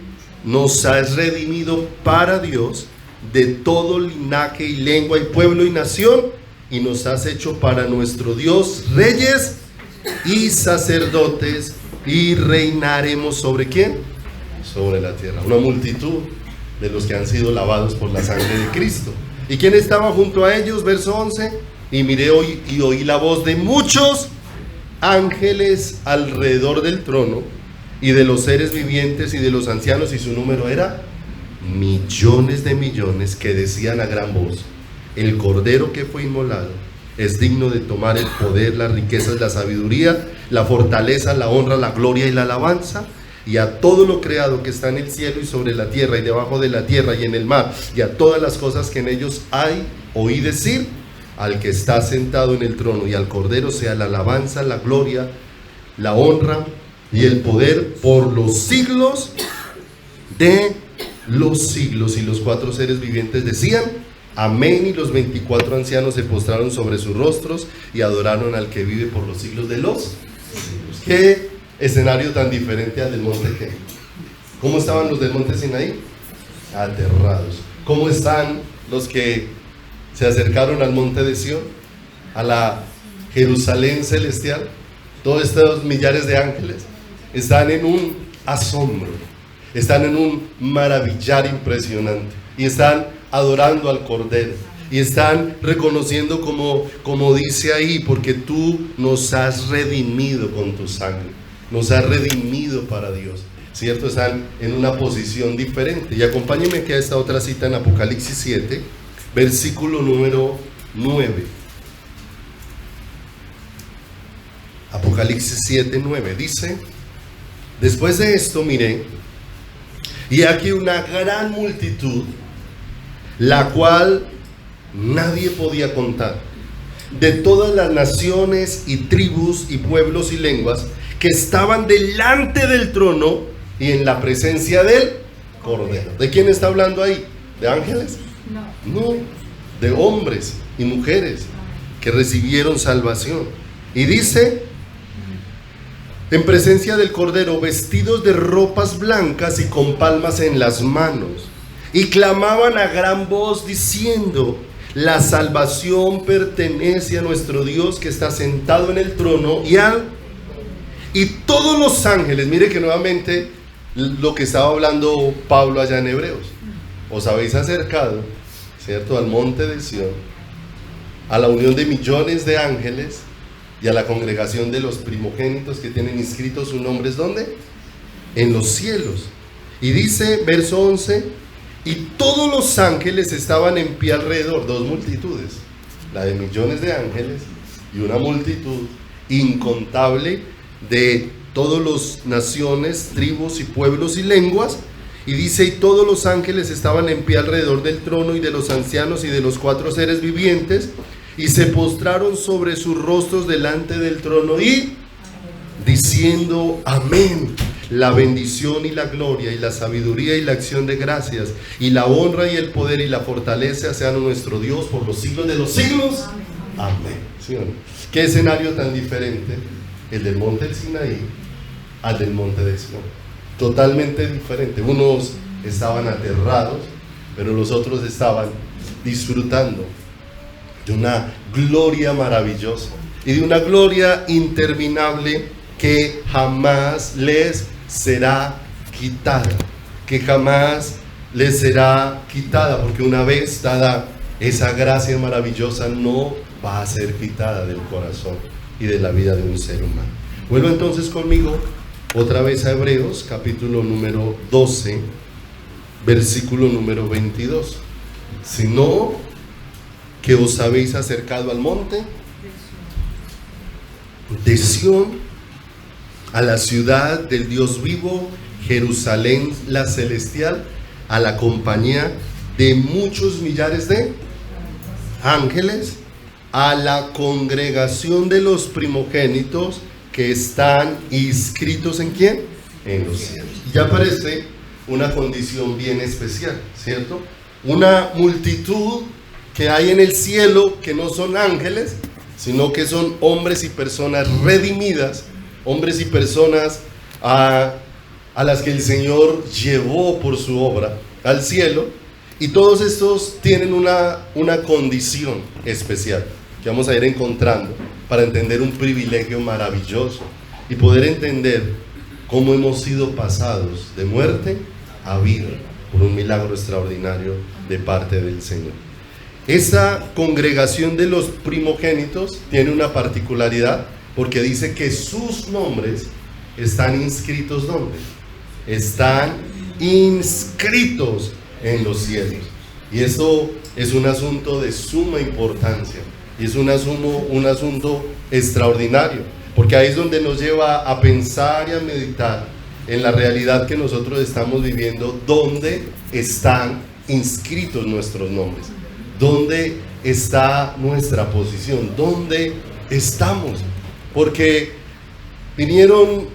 nos has redimido para Dios de todo linaje y lengua y pueblo y nación, y nos has hecho para nuestro Dios reyes y sacerdotes, y reinaremos ¿sobre quién? Sobre la tierra. Una multitud de los que han sido lavados por la sangre de Cristo. ¿Y quién estaba junto a ellos? Verso 11: y miré y oí la voz de muchos ángeles alrededor del trono y de los seres vivientes y de los ancianos, y su número era millones de millones, que decían a gran voz: el cordero que fue inmolado es digno de tomar el poder, las riquezas, la sabiduría, la fortaleza, la honra, la gloria y la alabanza. Y a todo lo creado que está en el cielo y sobre la tierra y debajo de la tierra y en el mar, y a todas las cosas que en ellos hay, oí decir: al que está sentado en el trono y al cordero sea la alabanza, la gloria, la honra y el poder por los siglos de los siglos. Y los 4 seres vivientes decían: amén. Y los 24 ancianos se postraron sobre sus rostros y adoraron al que vive por los siglos de los siglos. ¿Qué escenario tan diferente al del monte G? ¿Cómo estaban los del monte Sinaí? Aterrados. ¿Cómo están los que se acercaron al monte de Sión, a la Jerusalén celestial? Todos estos millares de ángeles están en un asombro, están en un maravillar impresionante, y están adorando al Cordero, y están reconociendo como dice ahí: porque tú nos has redimido con tu sangre, nos has redimido para Dios, ¿cierto? Están en una posición diferente. Y acompáñenme que a esta otra cita en Apocalipsis 7, versículo número 9. Apocalipsis 7, 9 dice: después de esto miré, y aquí una gran multitud, la cual nadie podía contar, de todas las naciones y tribus y pueblos y lenguas, que estaban delante del trono y en la presencia del Cordero. ¿De quién está hablando ahí? ¿De ángeles? No, de hombres y mujeres, que recibieron salvación. Y dice, en presencia del Cordero, vestidos de ropas blancas y con palmas en las manos, y clamaban a gran voz diciendo: la salvación pertenece a nuestro Dios que está sentado en el trono y todos los ángeles. Mire que nuevamente lo que estaba hablando Pablo allá en Hebreos. Os habéis acercado, ¿cierto?, al monte de Sión, a la unión de millones de ángeles y a la congregación de los primogénitos que tienen inscritos sus nombres, ¿dónde? En los cielos. Y dice, verso 11, y todos los ángeles estaban en pie alrededor, dos multitudes, la de millones de ángeles y una multitud incontable de todas las naciones, tribus y pueblos y lenguas. Y dice, y todos los ángeles estaban en pie alrededor del trono y de los ancianos y de los cuatro seres vivientes, y se postraron sobre sus rostros delante del trono y diciendo: amén. La bendición y la gloria y la sabiduría y la acción de gracias y la honra y el poder y la fortaleza sean nuestro Dios por los siglos de los siglos. Amén. ¿Sí o no? ¿Qué escenario tan diferente el del monte del Sinaí al del monte de Sión? Totalmente diferente. Unos estaban aterrados, pero los otros estaban disfrutando de una gloria maravillosa y de una gloria interminable que jamás les será quitada, que jamás les será quitada, porque una vez dada esa gracia maravillosa no va a ser quitada del corazón y de la vida de un ser humano. Vuelvo entonces conmigo otra vez a Hebreos, capítulo número 12, versículo número 22. Sino que os habéis acercado al monte de Sión, a la ciudad del Dios vivo, Jerusalén la celestial, a la compañía de muchos millares de ángeles, a la congregación de los primogénitos que están inscritos ¿en quién? En los cielos. Ya aparece una condición bien especial, ¿cierto? Una multitud que hay en el cielo que no son ángeles, sino que son hombres y personas redimidas, hombres y personas a las que el Señor llevó por su obra al cielo. Y todos estos tienen una condición especial que vamos a ir encontrando para entender un privilegio maravilloso y poder entender cómo hemos sido pasados de muerte a vida por un milagro extraordinario de parte del Señor. Esa congregación de los primogénitos tiene una particularidad, porque dice que sus nombres están inscritos ¿dónde? Están inscritos en los cielos. Y esto es un asunto de suma importancia, y es un asunto extraordinario, porque ahí es donde nos lleva a pensar y a meditar en la realidad que nosotros estamos viviendo, donde están inscritos nuestros nombres, dónde está nuestra posición, dónde estamos. Porque vinieron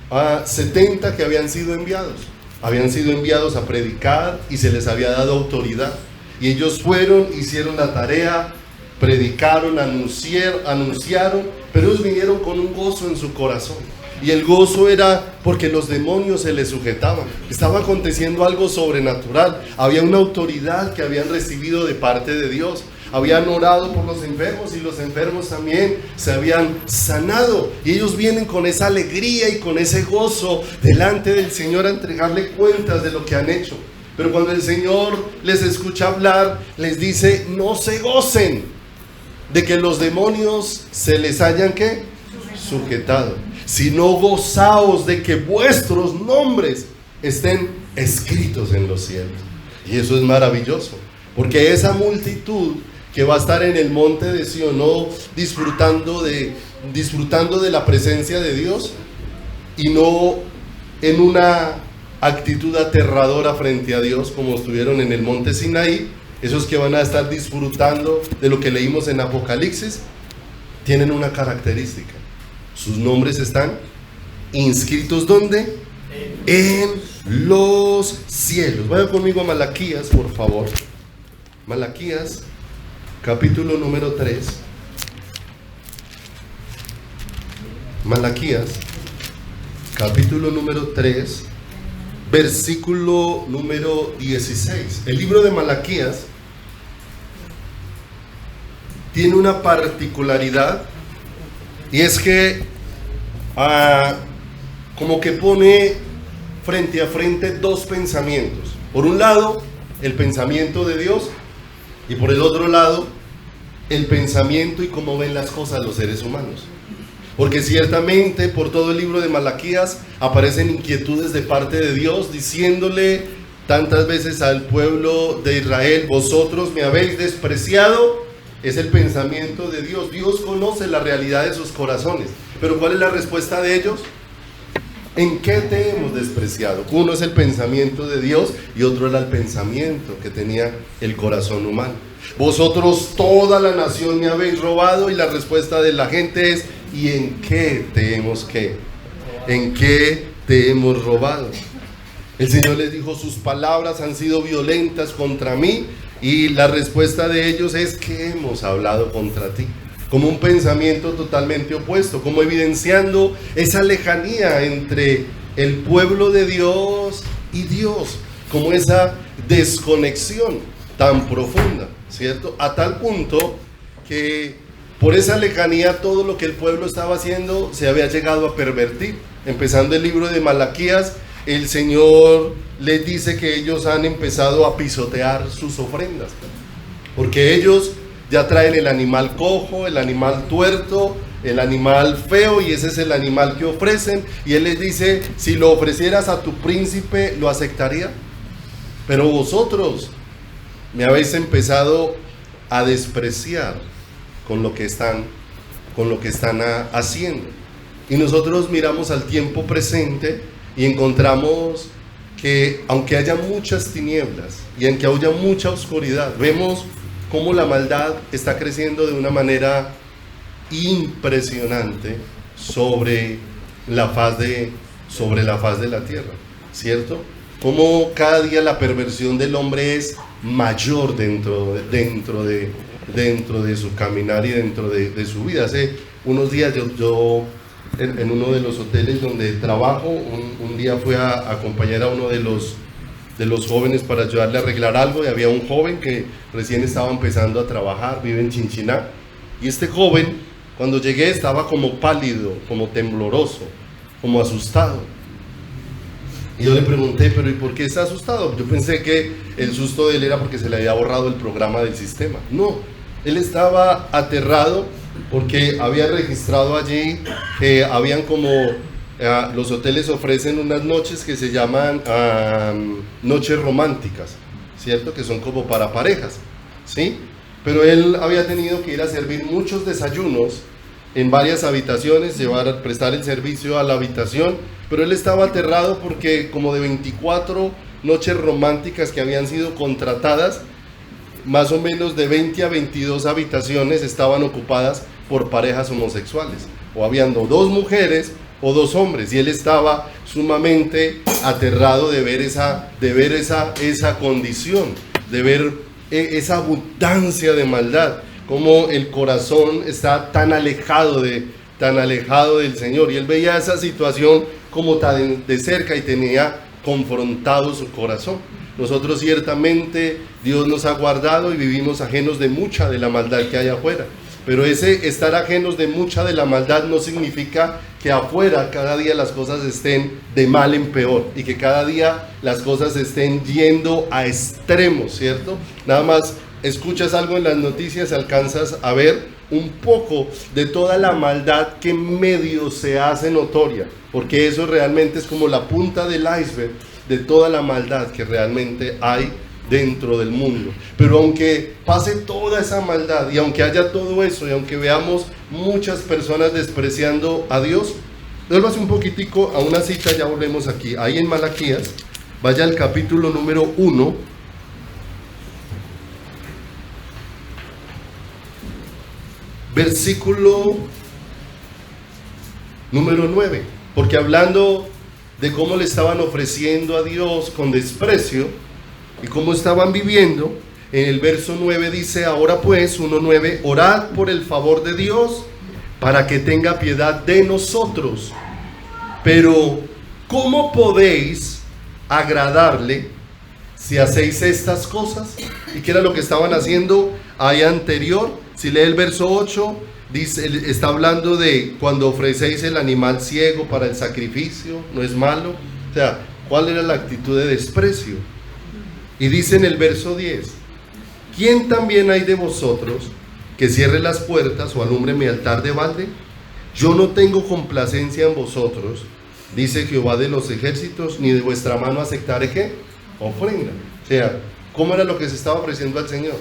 a 70 que habían sido enviados a predicar y se les había dado autoridad. Y ellos fueron, hicieron la tarea, predicaron, anunciaron, pero ellos vinieron con un gozo en su corazón. Y el gozo era porque los demonios se les sujetaban. Estaba aconteciendo algo sobrenatural. Había una autoridad que habían recibido de parte de Dios. Habían orado por los enfermos y los enfermos también se habían sanado. Y ellos vienen con esa alegría y con ese gozo delante del Señor a entregarle cuentas de lo que han hecho. Pero cuando el Señor les escucha hablar, les dice: no se gocen de que los demonios se les hayan ¿qué? Sujetado, sino gozaos de que vuestros nombres estén escritos en los cielos. Y eso es maravilloso, porque esa multitud que va a estar en el monte de Sión, ¿no? disfrutando de la presencia de Dios, y no en una actitud aterradora frente a Dios como estuvieron en el monte Sinaí. Esos que van a estar disfrutando de lo que leímos en Apocalipsis tienen una característica: sus nombres están inscritos ¿dónde? En los cielos. Vaya conmigo a Malaquías, por favor. Malaquías, capítulo número 3. Malaquías, capítulo número 3, versículo número 16. El libro de Malaquías tiene una particularidad, y es que como que pone frente a frente dos pensamientos. Por un lado, el pensamiento de Dios, y por el otro lado, el pensamiento y cómo ven las cosas los seres humanos. Porque ciertamente por todo el libro de Malaquías aparecen inquietudes de parte de Dios, diciéndole tantas veces al pueblo de Israel: vosotros me habéis despreciado. Es el pensamiento de Dios. Dios conoce la realidad de sus corazones. Pero ¿cuál es la respuesta de ellos? ¿En qué te hemos despreciado? Uno es el pensamiento de Dios y otro era el pensamiento que tenía el corazón humano. Vosotros, toda la nación, me habéis robado, y la respuesta de la gente es: ¿y en qué te hemos qué? ¿En qué te hemos robado? El Señor les dijo: sus palabras han sido violentas contra mí, y la respuesta de ellos es: ¿qué hemos hablado contra ti? Como un pensamiento totalmente opuesto, como evidenciando esa lejanía entre el pueblo de Dios y Dios, como esa desconexión tan profunda, ¿cierto? A tal punto que por esa lejanía todo lo que el pueblo estaba haciendo se había llegado a pervertir. Empezando el libro de Malaquías, el Señor les dice que ellos han empezado a pisotear sus ofrendas, porque ellos ya traen el animal cojo, el animal tuerto, el animal feo, y ese es el animal que ofrecen. Y Él les dice: si lo ofrecieras a tu príncipe, ¿lo aceptaría? Pero vosotros me habéis empezado a despreciar con lo que están haciendo. Y nosotros miramos al tiempo presente y encontramos que, aunque haya muchas tinieblas y aunque haya mucha oscuridad, vemos cómo la maldad está creciendo de una manera impresionante sobre la faz de la tierra, ¿cierto? Cómo cada día la perversión del hombre es mayor dentro de su caminar y dentro de su vida. Hace unos días yo en uno de los hoteles donde trabajo, un día fui a acompañar a uno de los jóvenes para ayudarle a arreglar algo, y había un joven que recién estaba empezando a trabajar, vive en Chinchiná, y este joven, cuando llegué, estaba como pálido, como tembloroso, como asustado. Y yo le pregunté: pero ¿y por qué está asustado? Yo pensé que el susto de él era porque se le había borrado el programa del sistema. No, él estaba aterrado porque había registrado allí que habían como los hoteles ofrecen unas noches que se llaman noches románticas, ¿cierto? Que son como para parejas, ¿sí? Pero él había tenido que ir a servir muchos desayunos en varias habitaciones, prestar el servicio a la habitación, pero él estaba aterrado porque como de 24 noches románticas que habían sido contratadas, más o menos de 20 a 22 habitaciones estaban ocupadas por parejas homosexuales, o habían dos mujeres o dos hombres, y él estaba sumamente aterrado de ver esa condición, de ver esa abundancia de maldad, como el corazón está tan alejado del Señor, y él veía esa situación como tan de cerca y tenía confrontado su corazón. Nosotros ciertamente Dios nos ha guardado y vivimos ajenos de mucha de la maldad que hay afuera, pero ese estar ajenos de mucha de la maldad no significa que afuera cada día las cosas estén de mal en peor y que cada día las cosas estén yendo a extremos, ¿cierto? Nada más escuchas algo en las noticias, alcanzas a ver un poco de toda la maldad que medio se hace notoria, porque eso realmente es como la punta del iceberg de toda la maldad que realmente hay dentro del mundo. Pero aunque pase toda esa maldad y aunque haya todo eso y aunque veamos muchas personas despreciando a Dios, vuelvas un poquitico a una cita, ya volvemos aquí, ahí en Malaquías, vaya al capítulo número 1, versículo número 9, porque hablando de cómo le estaban ofreciendo a Dios con desprecio y cómo estaban viviendo, en el verso 9 dice: ahora pues, 1:9, orad por el favor de Dios para que tenga piedad de nosotros. Pero, ¿cómo podéis agradarle si hacéis estas cosas? ¿Y qué era lo que estaban haciendo ahí anterior? Si lee el verso 8, dice, está hablando de cuando ofrecéis el animal ciego para el sacrificio, no es malo. O sea, ¿cuál era la actitud de desprecio? Y dice en el verso 10, ¿quién también hay de vosotros que cierre las puertas o alumbre mi altar de balde? Yo no tengo complacencia en vosotros, dice Jehová de los ejércitos, ni de vuestra mano aceptaré ¿qué? Ofrenda. O sea, ¿cómo era lo que se estaba ofreciendo al Señor?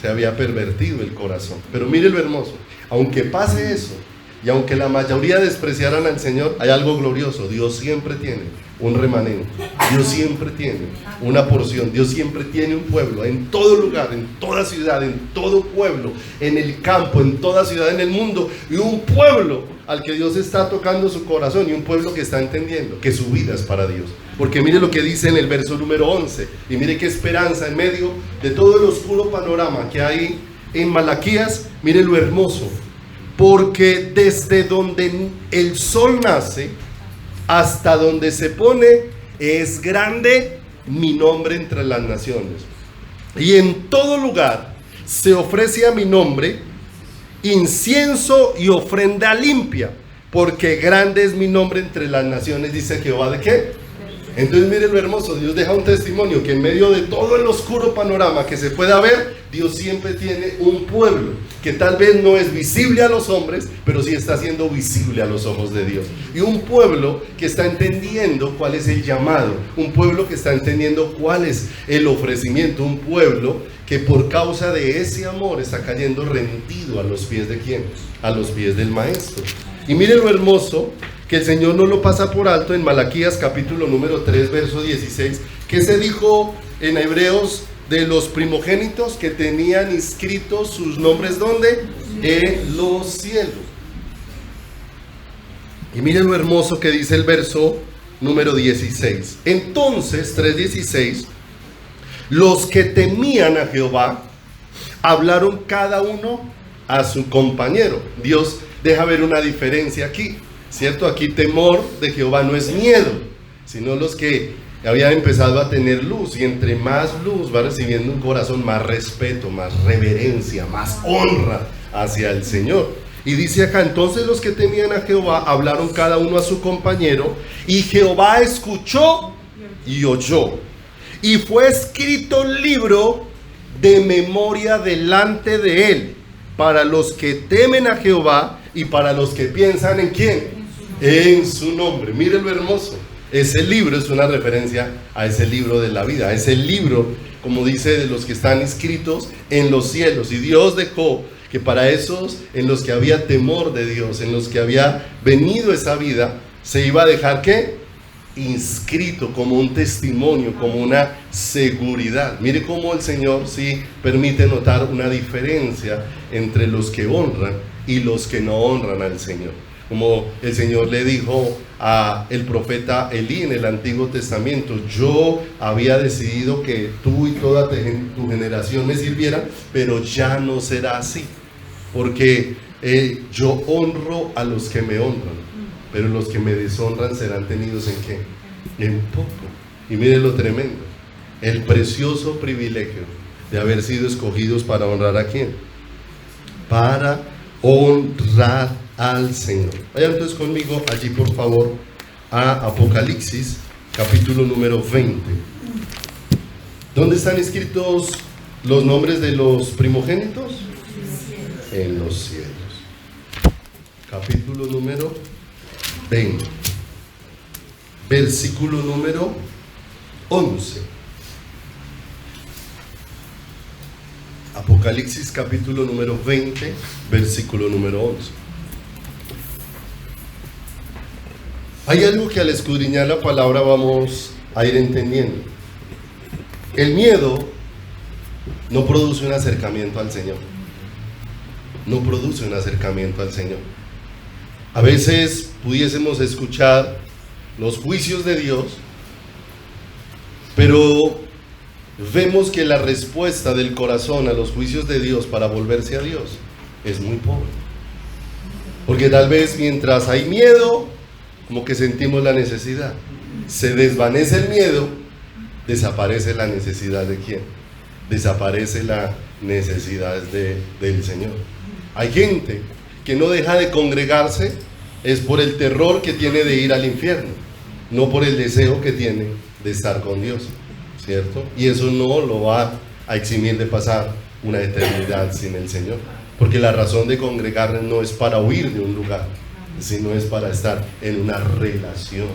Se había pervertido el corazón. Pero mire lo hermoso, aunque pase eso, y aunque la mayoría despreciaran al Señor, hay algo glorioso. Dios siempre tiene un remanente, Dios siempre tiene una porción, Dios siempre tiene un pueblo, en todo lugar, en toda ciudad, en todo pueblo, en el campo, en toda ciudad en el mundo, y un pueblo al que Dios está tocando su corazón, y un pueblo que está entendiendo que su vida es para Dios. Porque mire lo que dice en el verso número 11, y mire qué esperanza en medio de todo el oscuro panorama que hay en Malaquías. Mire lo hermoso, porque desde donde el sol nace hasta donde se pone es grande mi nombre entre las naciones, y en todo lugar se ofrece a mi nombre incienso y ofrenda limpia, porque grande es mi nombre entre las naciones, dice Jehová. ¿De qué? Entonces mire lo hermoso, Dios deja un testimonio que en medio de todo el oscuro panorama que se pueda ver, Dios siempre tiene un pueblo que tal vez no es visible a los hombres, pero sí está siendo visible a los ojos de Dios. Y un pueblo que está entendiendo cuál es el llamado, un pueblo que está entendiendo cuál es el ofrecimiento, un pueblo que por causa de ese amor está cayendo rendido a los pies ¿de quién? A los pies del Maestro. Y mire lo hermoso, que el Señor no lo pasa por alto en Malaquías capítulo número 3, verso 16, que se dijo en Hebreos de los primogénitos que tenían inscritos sus nombres, ¿dónde? En los cielos. Y miren lo hermoso que dice el verso número 16. Entonces, 3:16, los que temían a Jehová hablaron cada uno a su compañero. Dios deja ver una diferencia aquí, ¿cierto? Aquí temor de Jehová no es miedo, sino los que habían empezado a tener luz, y entre más luz va recibiendo un corazón, más respeto, más reverencia, más honra hacia el Señor. Y dice acá, entonces los que temían a Jehová hablaron cada uno a su compañero, y Jehová escuchó y oyó, y fue escrito libro de memoria delante de él, para los que temen a Jehová y para los que piensan ¿en quién? En su nombre. Mire lo hermoso. Ese libro es una referencia a ese libro de la vida, a ese libro, como dice, de los que están inscritos en los cielos. Y Dios dejó que para esos en los que había temor de Dios, en los que había venido esa vida, se iba a dejar ¿qué? Inscrito como un testimonio, como una seguridad. Mire cómo el Señor sí permite notar una diferencia entre los que honran y los que no honran al Señor. Como el Señor le dijo a el profeta Elí en el Antiguo Testamento: yo había decidido que tú y toda tu generación me sirvieran, pero ya no será así, porque yo honro a los que me honran, pero los que me deshonran serán tenidos ¿en qué? En poco. Y mire lo tremendo, el precioso privilegio de haber sido escogidos para honrar ¿a quién? Para honrar al Señor. Vayan entonces conmigo allí por favor a Apocalipsis capítulo número 20, ¿dónde están escritos los nombres de los primogénitos? En los cielos. Capítulo número 20, versículo número 11. Apocalipsis capítulo número 20, versículo número 11. Hay algo que al escudriñar la palabra vamos a ir entendiendo. El miedo no produce un acercamiento al Señor. No produce un acercamiento al Señor. A veces pudiésemos escuchar los juicios de Dios, pero vemos que la respuesta del corazón a los juicios de Dios para volverse a Dios es muy pobre. Porque tal vez mientras hay miedo, como que sentimos la necesidad. Se desvanece el miedo, desaparece la necesidad de ¿quién? Desaparece la necesidad del Señor. Hay gente que no deja de congregarse es por el terror que tiene de ir al infierno, no por el deseo que tiene de estar con Dios, ¿cierto? Y eso no lo va a eximir de pasar una eternidad sin el Señor, porque la razón de congregarnos no es para huir de un lugar, sino es para estar en una relación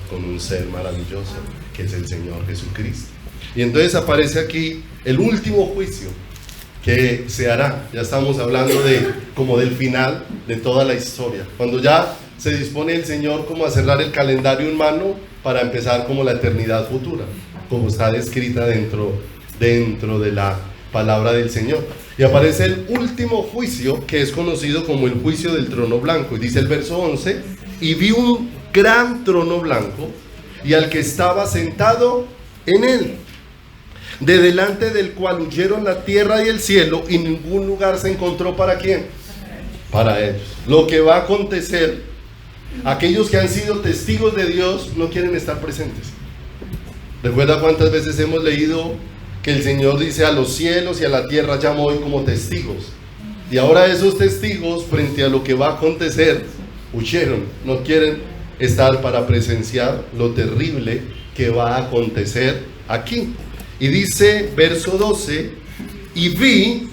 con un ser maravilloso que es el Señor Jesucristo. Y entonces aparece aquí el último juicio que se hará. Ya estamos hablando como del final de toda la historia, cuando ya se dispone el Señor como a cerrar el calendario humano para empezar como la eternidad futura, como está descrita dentro de la palabra del Señor. Y aparece el último juicio, que es conocido como el juicio del trono blanco. Y dice el verso 11: y vi un gran trono blanco y al que estaba sentado en él, de delante del cual huyeron la tierra y el cielo, y ningún lugar se encontró para ¿quién? Para ellos. Lo que va a acontecer, aquellos que han sido testigos de Dios no quieren estar presentes. ¿Recuerda cuántas veces hemos leído que el Señor dice: a los cielos y a la tierra llamo hoy como testigos? Y ahora esos testigos, frente a lo que va a acontecer, huyeron, no quieren estar para presenciar lo terrible que va a acontecer aquí. Y dice verso 12: y vi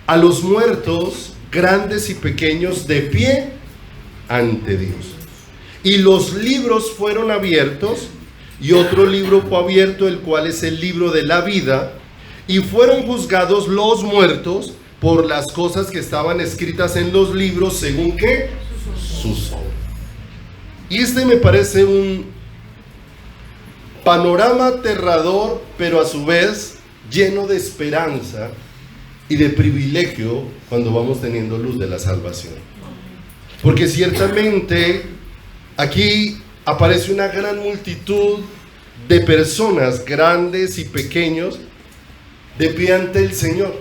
a los muertos, grandes y pequeños, de pie ante Dios. Y los libros fueron abiertos, y otro libro fue abierto, el cual es el libro de la vida, y fueron juzgados los muertos por las cosas que estaban escritas en los libros, según ¿qué? Sus obras. Y este me parece un panorama aterrador, pero a su vez lleno de esperanza y de privilegio cuando vamos teniendo luz de la salvación. Porque ciertamente aquí aparece una gran multitud de personas, grandes y pequeños, de pie ante el Señor.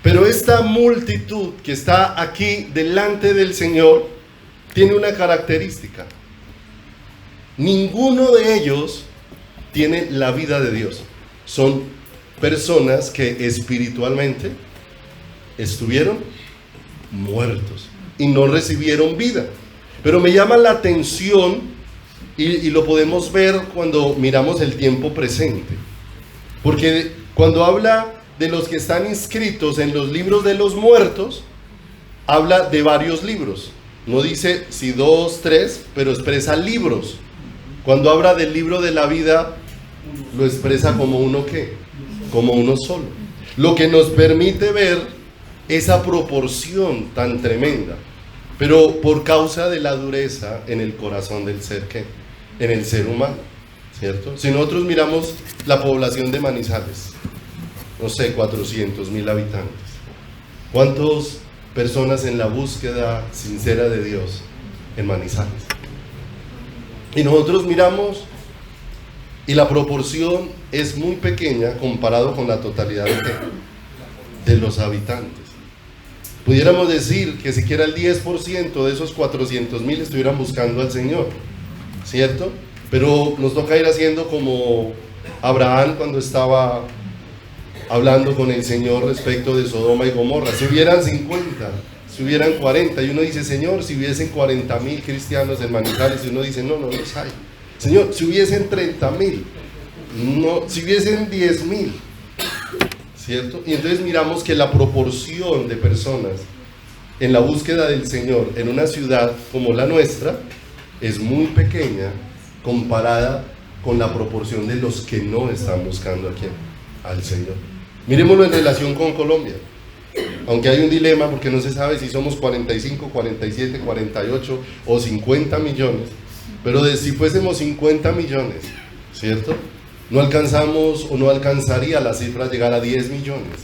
Pero esta multitud que está aquí delante del Señor tiene una característica: ninguno de ellos tiene la vida de Dios. Son personas que espiritualmente estuvieron muertos y no recibieron vida. Pero me llama la atención, y lo podemos ver cuando miramos el tiempo presente, porque cuando habla de los que están inscritos en los libros de los muertos, habla de varios libros. No dice si 2, 3, pero expresa libros. Cuando habla del libro de la vida, lo expresa como uno ¿qué? Como uno solo. Lo que nos permite ver esa proporción tan tremenda, pero por causa de la dureza en el corazón del ser ¿qué? En el ser humano, ¿cierto? Si nosotros miramos la población de Manizales, no sé, 400,000 habitantes, ¿cuántas personas en la búsqueda sincera de Dios en Manizales? Y nosotros miramos y la proporción es muy pequeña comparado con la totalidad de los habitantes. Pudiéramos decir que siquiera el 10% de esos 400,000 estuvieran buscando al Señor, ¿cierto? Pero nos toca ir haciendo como Abraham cuando estaba hablando con el Señor respecto de Sodoma y Gomorra. Si hubieran 50, si hubieran 40, y uno dice: Señor, si hubiesen 40,000 cristianos en Manizales, y uno dice: no los hay. Señor, si hubiesen 30,000, no, si hubiesen 10,000, ¿cierto? Y entonces miramos que la proporción de personas en la búsqueda del Señor en una ciudad como la nuestra es muy pequeña comparada con la proporción de los que no están buscando al Señor. Miremoslo en relación con Colombia, aunque hay un dilema porque no se sabe si somos 45, 47, 48 o 50 millones, pero si fuésemos 50 millones, ¿cierto? No alcanzamos o no alcanzaría la cifra llegar a 10 millones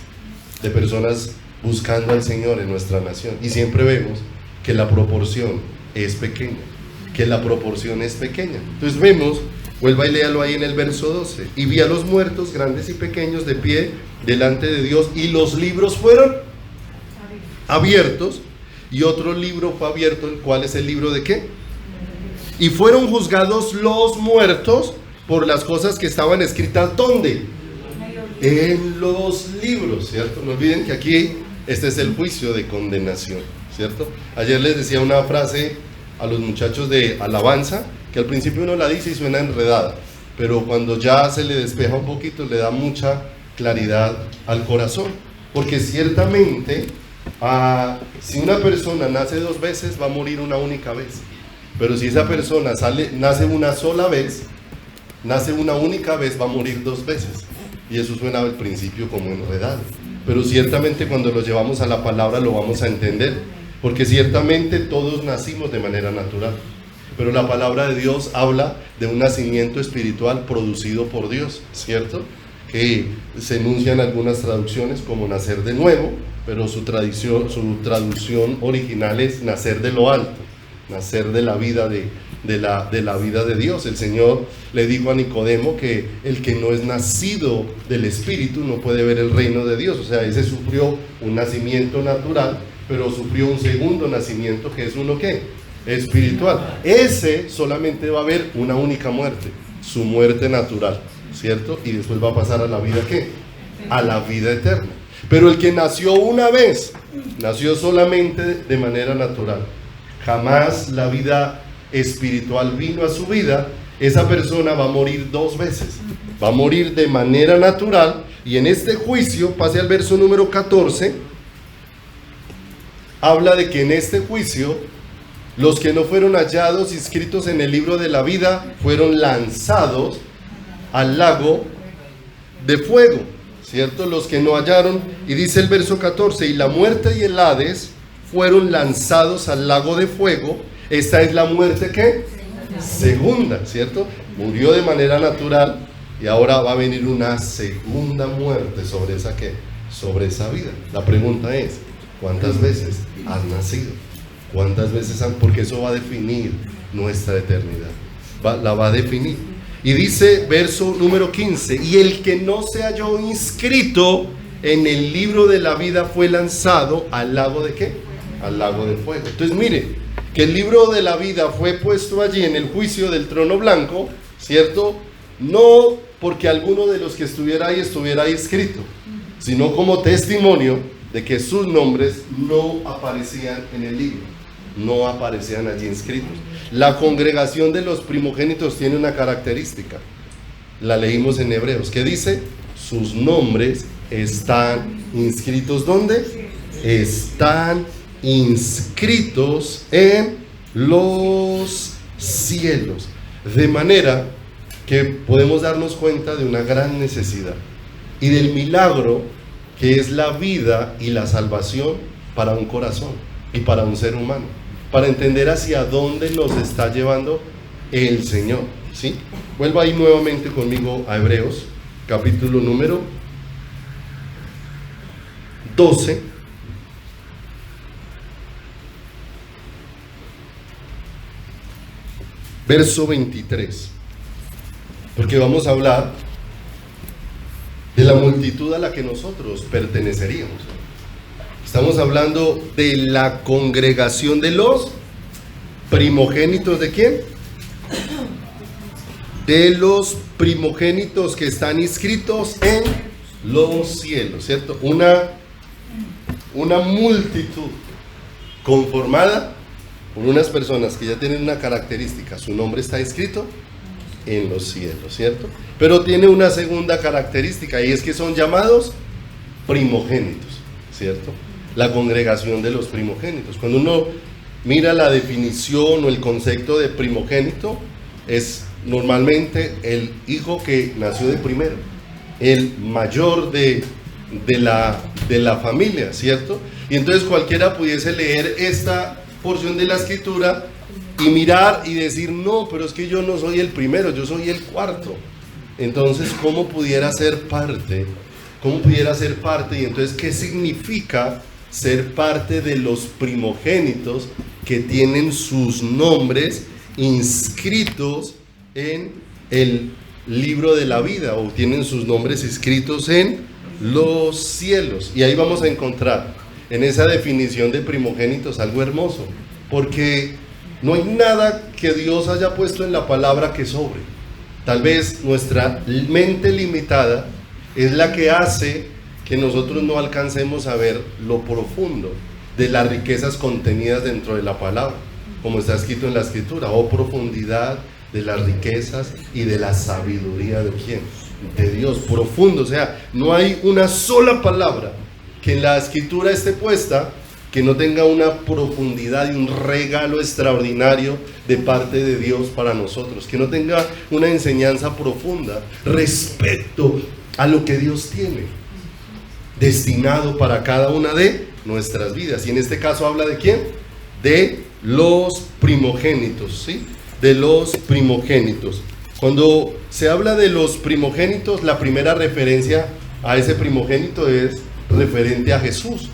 de personas buscando al Señor en nuestra nación. Y siempre vemos que la proporción es pequeña, Entonces vemos, vuelva y léalo ahí en el verso 12: y vi a los muertos, grandes y pequeños, de pie delante de Dios, y los libros fueron abiertos, y otro libro fue abierto, el cual es el libro de ¿qué? Y fueron juzgados los muertos por las cosas que estaban escritas, ¿dónde? En los libros, ¿cierto? No olviden que aquí este es el juicio de condenación, ¿cierto? Ayer les decía una frase a los muchachos de alabanza, que al principio uno la dice y suena enredada, pero cuando ya se le despeja un poquito, le da mucha claridad al corazón, porque ciertamente si una persona nace 2 veces, va a morir una única vez, pero si esa persona nace una sola vez, nace una única vez, va a morir 2 veces, y eso suena al principio como enredado, pero ciertamente cuando lo llevamos a la palabra lo vamos a entender, porque ciertamente todos nacimos de manera natural, pero la palabra de Dios habla de un nacimiento espiritual producido por Dios, ¿cierto? Que se enuncian algunas traducciones como nacer de nuevo, pero su traducción original es nacer de lo alto, nacer de la vida de la vida de Dios. El Señor le dijo a Nicodemo que el que no es nacido del Espíritu no puede ver el reino de Dios. O sea, ese sufrió un nacimiento natural, pero sufrió un segundo nacimiento que es uno ¿qué? Espiritual. Ese solamente va a haber una única muerte, su muerte natural, ¿cierto? Y después va a pasar a la vida ¿qué? A la vida eterna. Pero el que nació una vez, nació solamente de manera natural. Jamás la vida espiritual vino a su vida. Esa persona va a morir 2 veces. Va a morir de manera natural. Y en este juicio, pase al verso número 14, habla de que en este juicio los que no fueron hallados inscritos en el libro de la vida fueron lanzados al lago de fuego, ¿cierto? Los que no hallaron, y dice el verso 14, y la muerte y el Hades fueron lanzados al lago de fuego. Esta es la muerte ¿qué? Segunda, ¿cierto? Murió de manera natural y ahora va a venir una segunda muerte sobre esa ¿qué? Sobre esa vida. La pregunta es, ¿cuántas veces has nacido? ¿Cuántas veces han? Porque eso va a definir nuestra eternidad, la va a definir. Y dice verso número 15, y el que no se halló inscrito en el libro de la vida fue lanzado al lago de ¿qué? Al lago de fuego. Entonces mire, que el libro de la vida fue puesto allí en el juicio del trono blanco, ¿cierto? No porque alguno de los que estuviera ahí escrito, sino como testimonio de que sus nombres no aparecían en el libro, no aparecían allí inscritos. La congregación de los primogénitos tiene una característica, la leímos en Hebreos, que dice, sus nombres están inscritos, ¿dónde? Están inscritos en los cielos, de manera que podemos darnos cuenta de una gran necesidad y del milagro que es la vida y la salvación para un corazón y para un ser humano, para entender hacia dónde nos está llevando el Señor, ¿sí? Vuelva ahí nuevamente conmigo a Hebreos, capítulo número 12, verso 23, porque vamos a hablar de la multitud a la que nosotros perteneceríamos. Estamos hablando de la congregación de los primogénitos. ¿De quién? De los primogénitos que están inscritos en los cielos, ¿cierto? Una multitud conformada por unas personas que ya tienen una característica, su nombre está inscrito en los cielos, ¿cierto? Pero tiene una segunda característica, y es que son llamados primogénitos, ¿cierto? La congregación de los primogénitos. Cuando uno mira la definición o el concepto de primogénito, es normalmente el hijo que nació de primero, el mayor de la familia, ¿cierto? Y entonces cualquiera pudiese leer esta porción de la escritura y mirar y decir, no, pero es que yo no soy el primero, yo soy el cuarto. Entonces, ¿cómo pudiera ser parte? ¿Cómo pudiera ser parte? Y entonces, ¿qué significa ser parte de los primogénitos que tienen sus nombres inscritos en el libro de la vida, o tienen sus nombres inscritos en los cielos? Y ahí vamos a encontrar en esa definición de primogénitos algo hermoso, porque no hay nada que Dios haya puesto en la palabra que sobre. Tal vez nuestra mente limitada es la que hace que nosotros no alcancemos a ver lo profundo de las riquezas contenidas dentro de la palabra, como está escrito en la escritura: oh profundidad de las riquezas y de la sabiduría de quién, de Dios, profundo. O sea, no hay una sola palabra que en la escritura esté puesta que no tenga una profundidad y un regalo extraordinario de parte de Dios para nosotros, que no tenga una enseñanza profunda respecto a lo que Dios tiene destinado para cada una de nuestras vidas. Y en este caso habla de quién, de los primogénitos, ¿sí? De los primogénitos. Cuando se habla de los primogénitos, la primera referencia a ese primogénito es referente a Jesús,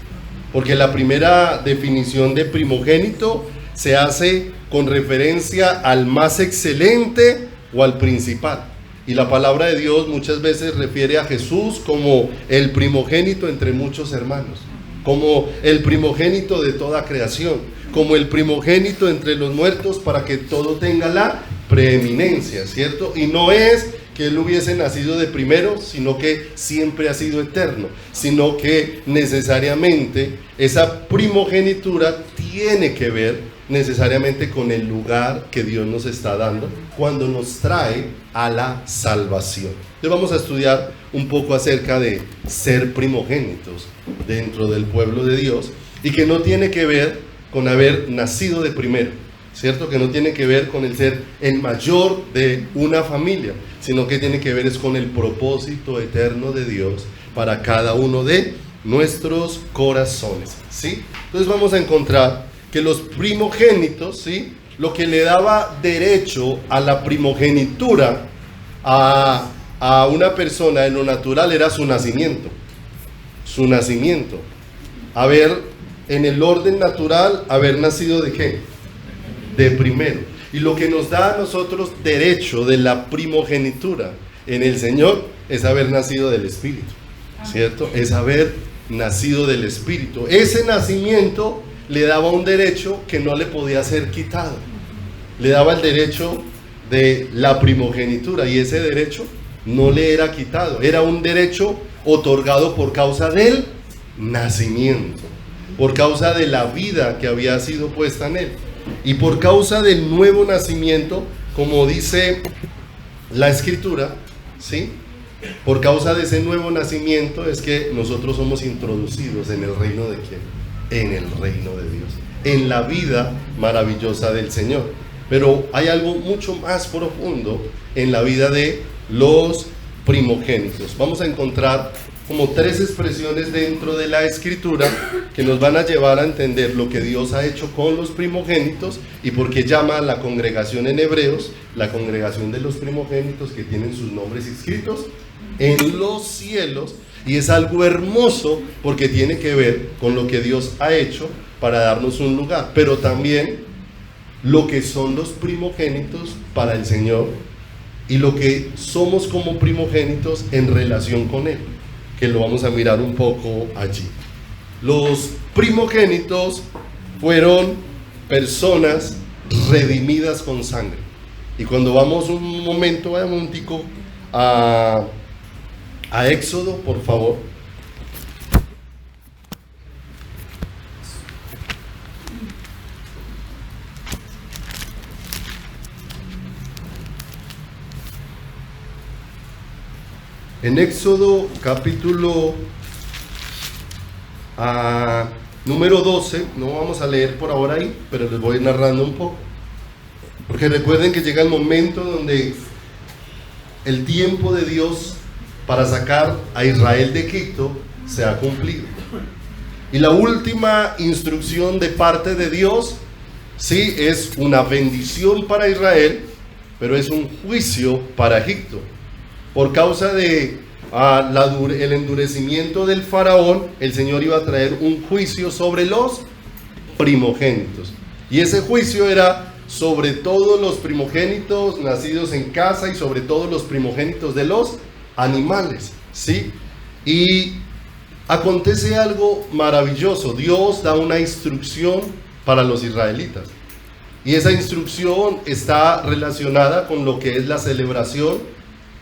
porque la primera definición de primogénito se hace con referencia al más excelente o al principal, y la palabra de Dios muchas veces refiere a Jesús como el primogénito entre muchos hermanos, como el primogénito de toda creación, como el primogénito entre los muertos, para que todo tenga la preeminencia, ¿cierto? Y no es que él hubiese nacido de primero, sino que siempre ha sido eterno, sino que necesariamente esa primogenitura tiene que ver necesariamente con el lugar que Dios nos está dando cuando nos trae a la salvación. Entonces vamos a estudiar un poco acerca de ser primogénitos dentro del pueblo de Dios, y que no tiene que ver con haber nacido de primero, ¿cierto? Que no tiene que ver con el ser el mayor de una familia, sino que tiene que ver es con el propósito eterno de Dios para cada uno de nuestros corazones, ¿sí? Entonces vamos a encontrar que los primogénitos, ¿sí?, lo que le daba derecho a la primogenitura a una persona en lo natural era su nacimiento. Su nacimiento. En el orden natural, haber nacido ¿de qué? De primero. Y lo que nos da a nosotros derecho de la primogenitura en el Señor es haber nacido del Espíritu, ¿cierto? Es haber nacido del Espíritu. Ese nacimiento le daba un derecho que no le podía ser quitado. Le daba el derecho de la primogenitura, y ese derecho no le era quitado. Era un derecho otorgado por causa del nacimiento, por causa de la vida que había sido puesta en él, y por causa del nuevo nacimiento, como dice la Escritura, ¿sí? Por causa de ese nuevo nacimiento es que nosotros somos introducidos en el reino de ¿quién? En el reino de Dios, en la vida maravillosa del Señor. Pero hay algo mucho más profundo en la vida de los primogénitos. Vamos a encontrar como 3 expresiones dentro de la Escritura que nos van a llevar a entender lo que Dios ha hecho con los primogénitos y por qué llama a la congregación en Hebreos la congregación de los primogénitos, que tienen sus nombres escritos en los cielos. Y es algo hermoso porque tiene que ver con lo que Dios ha hecho para darnos un lugar, pero también lo que son los primogénitos para el Señor y lo que somos como primogénitos en relación con Él, que lo vamos a mirar un poco allí. Los primogénitos fueron personas redimidas con sangre. Y cuando vamos un momentico a Éxodo, por favor. En Éxodo capítulo número 12, no vamos a leer por ahora ahí, pero les voy narrando un poco. Porque recuerden que llega el momento donde el tiempo de Dios para sacar a Israel de Egipto se ha cumplido. Y la última instrucción de parte de Dios, sí, es una bendición para Israel, pero es un juicio para Egipto. Por causa de el endurecimiento del faraón, el Señor iba a traer un juicio sobre los primogénitos. Y ese juicio era sobre todos los primogénitos nacidos en casa y sobre todos los primogénitos de los animales, ¿sí? Y acontece algo maravilloso. Dios da una instrucción para los israelitas. Y esa instrucción está relacionada con lo que es la celebración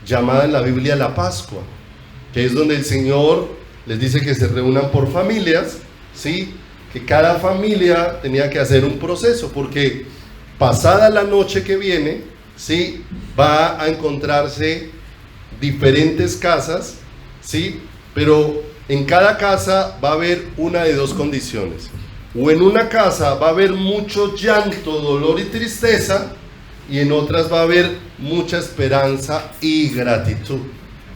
llamada en la Biblia la Pascua, que es donde el Señor les dice que se reúnan por familias, ¿sí? Que cada familia tenía que hacer un proceso, porque pasada la noche que viene, ¿sí? Va a encontrarse diferentes casas, ¿sí? Pero en cada casa va a haber una de dos condiciones. O en una casa va a haber mucho llanto, dolor y tristeza, y en otras va a haber mucha esperanza y gratitud.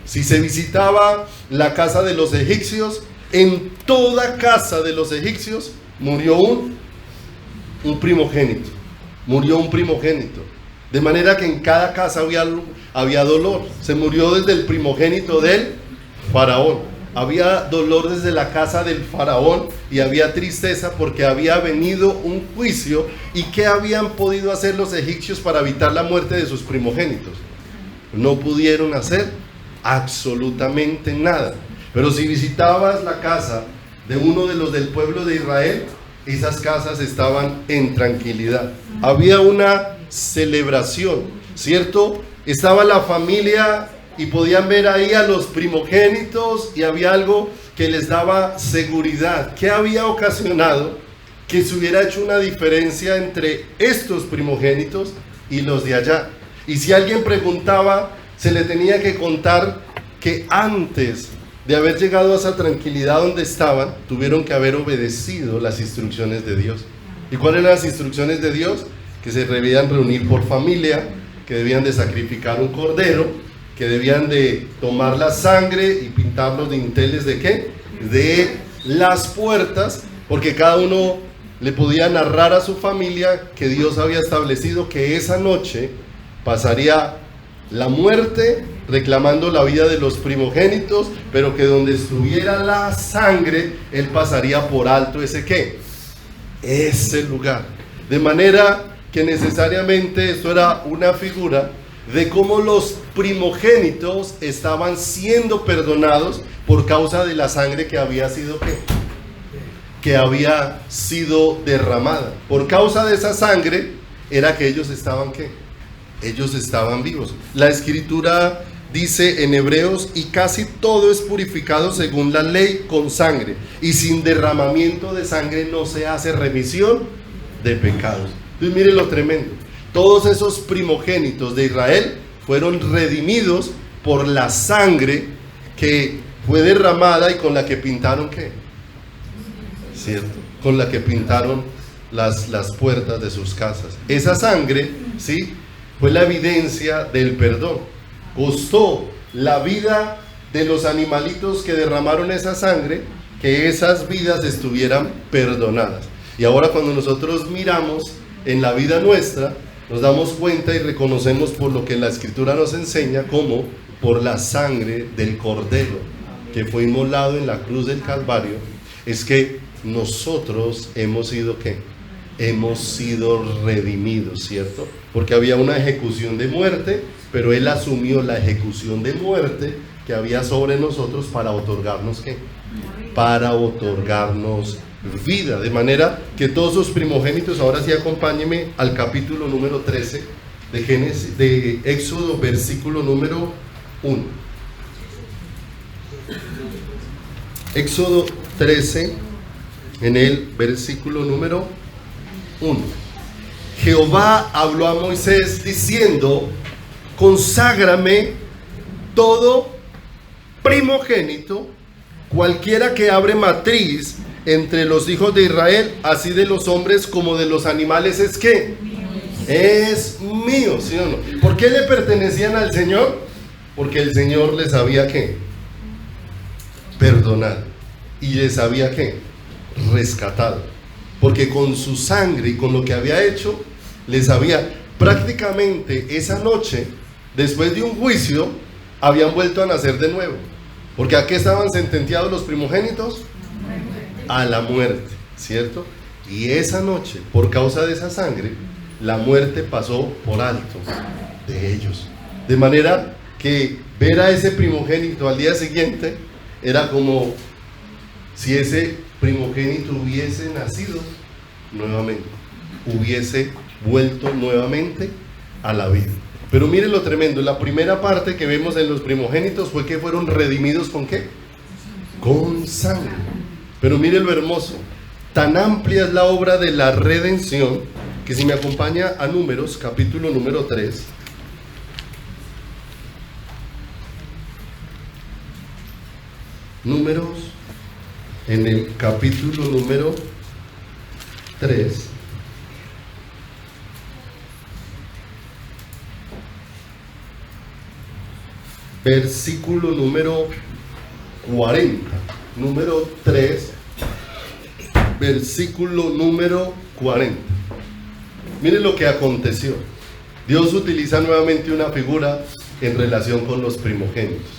Si se visitaba la casa de los egipcios, en toda casa de los egipcios murió un primogénito. Murió un primogénito. De manera que en cada casa había dolor. Se murió desde el primogénito del faraón. Había dolor desde la casa del faraón y había tristeza porque había venido un juicio. ¿Y qué habían podido hacer los egipcios para evitar la muerte de sus primogénitos? No pudieron hacer absolutamente nada. Pero si visitabas la casa de uno de los del pueblo de Israel, esas casas estaban en tranquilidad. Había una celebración, ¿cierto? Estaba la familia y podían ver ahí a los primogénitos y había algo que les daba seguridad. ¿Qué había ocasionado que se hubiera hecho una diferencia entre estos primogénitos y los de allá? Y si alguien preguntaba, se le tenía que contar que antes de haber llegado a esa tranquilidad donde estaban, tuvieron que haber obedecido las instrucciones de Dios. ¿Y cuáles eran las instrucciones de Dios? Que se debían reunir por familia, que debían de sacrificar un cordero, que debían de tomar la sangre y pintar los dinteles ¿de qué? De las puertas, porque cada uno le podía narrar a su familia que Dios había establecido que esa noche pasaría la muerte reclamando la vida de los primogénitos, pero que donde estuviera la sangre, Él pasaría por alto ese ¿qué? Ese lugar. De manera que necesariamente esto era una figura de cómo los primogénitos estaban siendo perdonados por causa de la sangre que había sido ¿qué? Que había sido derramada. Por causa de esa sangre era que ellos estaban ¿qué? Ellos estaban vivos. La escritura dice en Hebreos: y casi todo es purificado según la ley con sangre, y sin derramamiento de sangre no se hace remisión de pecados. Entonces mire lo tremendo. Todos esos primogénitos de Israel fueron redimidos por la sangre que fue derramada y con la que pintaron ¿qué? ¿Cierto? Con la que pintaron las puertas de sus casas. Esa sangre, ¿sí? Fue la evidencia del perdón. Costó la vida de los animalitos que derramaron esa sangre que esas vidas estuvieran perdonadas. Y ahora cuando nosotros miramos en la vida nuestra, nos damos cuenta y reconocemos por lo que la Escritura nos enseña, como por la sangre del Cordero que fue inmolado en la cruz del Calvario, es que nosotros hemos sido ¿qué? Hemos sido redimidos, ¿cierto? Porque había una ejecución de muerte, pero Él asumió la ejecución de muerte que había sobre nosotros para otorgarnos ¿qué? Para otorgarnos vida. De manera que todos sus primogénitos, ahora sí acompáñenme al capítulo número 13 de Génesis, de Éxodo, versículo número 1. Éxodo 13, en el versículo número 1. Jehová habló a Moisés diciendo: conságrame todo primogénito, cualquiera que abre matriz entre los hijos de Israel, así de los hombres como de los animales, ¿es qué? Es mío, ¿sí o no? ¿Por qué le pertenecían al Señor? Porque el Señor les había ¿qué? Perdonado y les había ¿qué? Rescatado, porque con su sangre y con lo que había hecho, les había prácticamente esa noche, después de un juicio, habían vuelto a nacer de nuevo. Porque ¿a qué estaban sentenciados los primogénitos? A la muerte, ¿cierto? Y esa noche, por causa de esa sangre, la muerte pasó por alto de ellos. De manera que ver a ese primogénito al día siguiente era como si ese primogénito hubiese nacido nuevamente, hubiese vuelto nuevamente a la vida. Pero mire lo tremendo, la primera parte que vemos en los primogénitos fue que fueron redimidos ¿con qué? Con sangre. Pero mire lo hermoso, tan amplia es la obra de la redención, que si me acompaña a Números, capítulo número 3, Números, en el capítulo número 3, versículo número 40, número 3, versículo número 40. Miren lo que aconteció. Dios utiliza nuevamente una figura en relación con los primogénitos.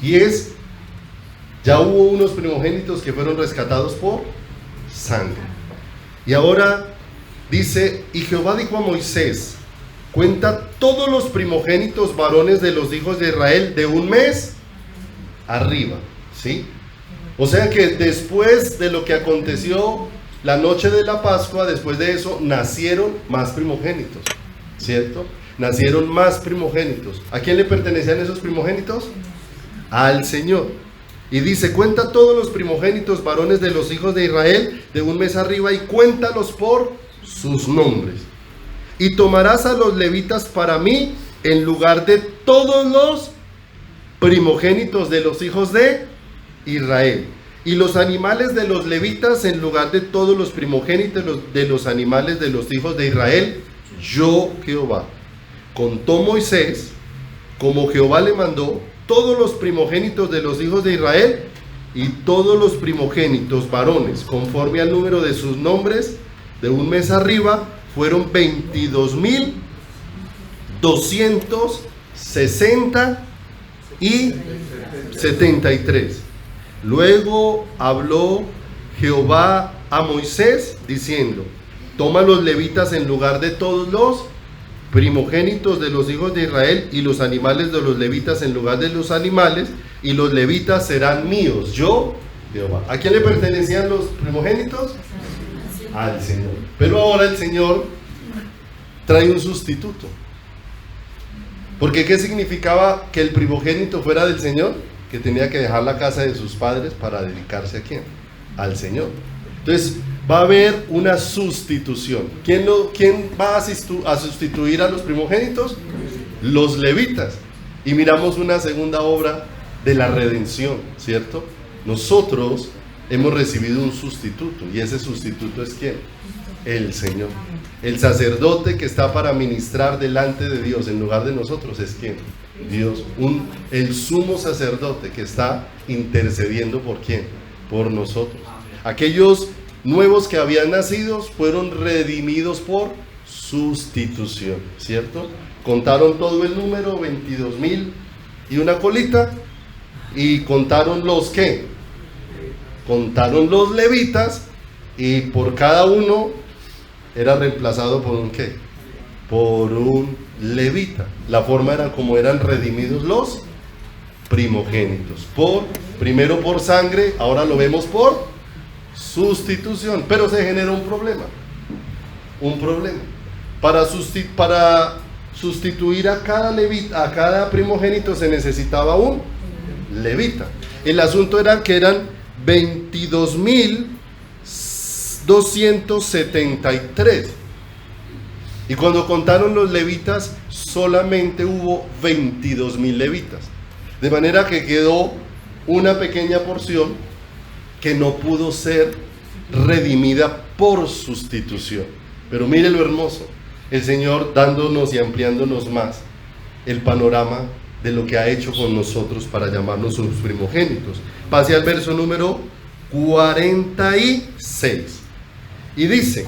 Y es, ya hubo unos primogénitos que fueron rescatados por sangre. Y ahora dice, y Jehová dijo a Moisés, cuenta todos los primogénitos varones de los hijos de Israel de un mes arriba, ¿sí? O sea que después de lo que aconteció la noche de la Pascua, después de eso, nacieron más primogénitos, ¿cierto? Nacieron más primogénitos. ¿A quién le pertenecían esos primogénitos? Al Señor. Y dice, cuenta todos los primogénitos varones de los hijos de Israel de un mes arriba y cuéntalos por sus nombres. Y tomarás a los levitas para mí en lugar de todos los primogénitos de los hijos de Israel. Y los animales de los levitas en lugar de todos los primogénitos de los animales de los hijos de Israel, yo Jehová. Contó Moisés, como Jehová le mandó, todos los primogénitos de los hijos de Israel y todos los primogénitos varones, conforme al número de sus nombres, de un mes arriba, fueron 22,260 y 73. Luego habló Jehová a Moisés diciendo, toma los levitas en lugar de todos los primogénitos de los hijos de Israel y los animales de los levitas en lugar de los animales, y los levitas serán míos, yo Jehová. ¿A quién le pertenecían los primogénitos? Al Señor. Pero ahora el Señor trae un sustituto. Porque ¿qué significaba que el primogénito fuera del Señor? Que tenía que dejar la casa de sus padres para dedicarse ¿a quién? Al Señor. Entonces va a haber una sustitución. ¿Quién va a sustituir a los primogénitos? Los levitas. Y miramos una segunda obra de la redención, ¿cierto? Nosotros hemos recibido un sustituto, y ese sustituto es ¿quién? El Señor. El sacerdote que está para ministrar delante de Dios en lugar de nosotros es ¿quién? Dios. El sumo sacerdote que está intercediendo ¿por quién? Por nosotros. Aquellos nuevos que habían nacido fueron redimidos por sustitución, ¿cierto? Contaron todo el número, 22,000 y una colita, y contaron los ¿qué? Contaron los levitas, y por cada uno era reemplazado por un ¿qué? Por un levita. La forma era como eran redimidos los primogénitos. Primero por sangre, ahora lo vemos por sustitución. Pero se genera un problema. Para sustituir a cada levita, a cada primogénito se necesitaba un levita. El asunto era que eran 22,273. Y cuando contaron los levitas, solamente hubo 22,000 levitas. De manera que quedó una pequeña porción que no pudo ser redimida por sustitución. Pero mire lo hermoso, el Señor dándonos y ampliándonos más el panorama de lo que ha hecho con nosotros para llamarnos sus primogénitos. Pase al verso número 46 y dice: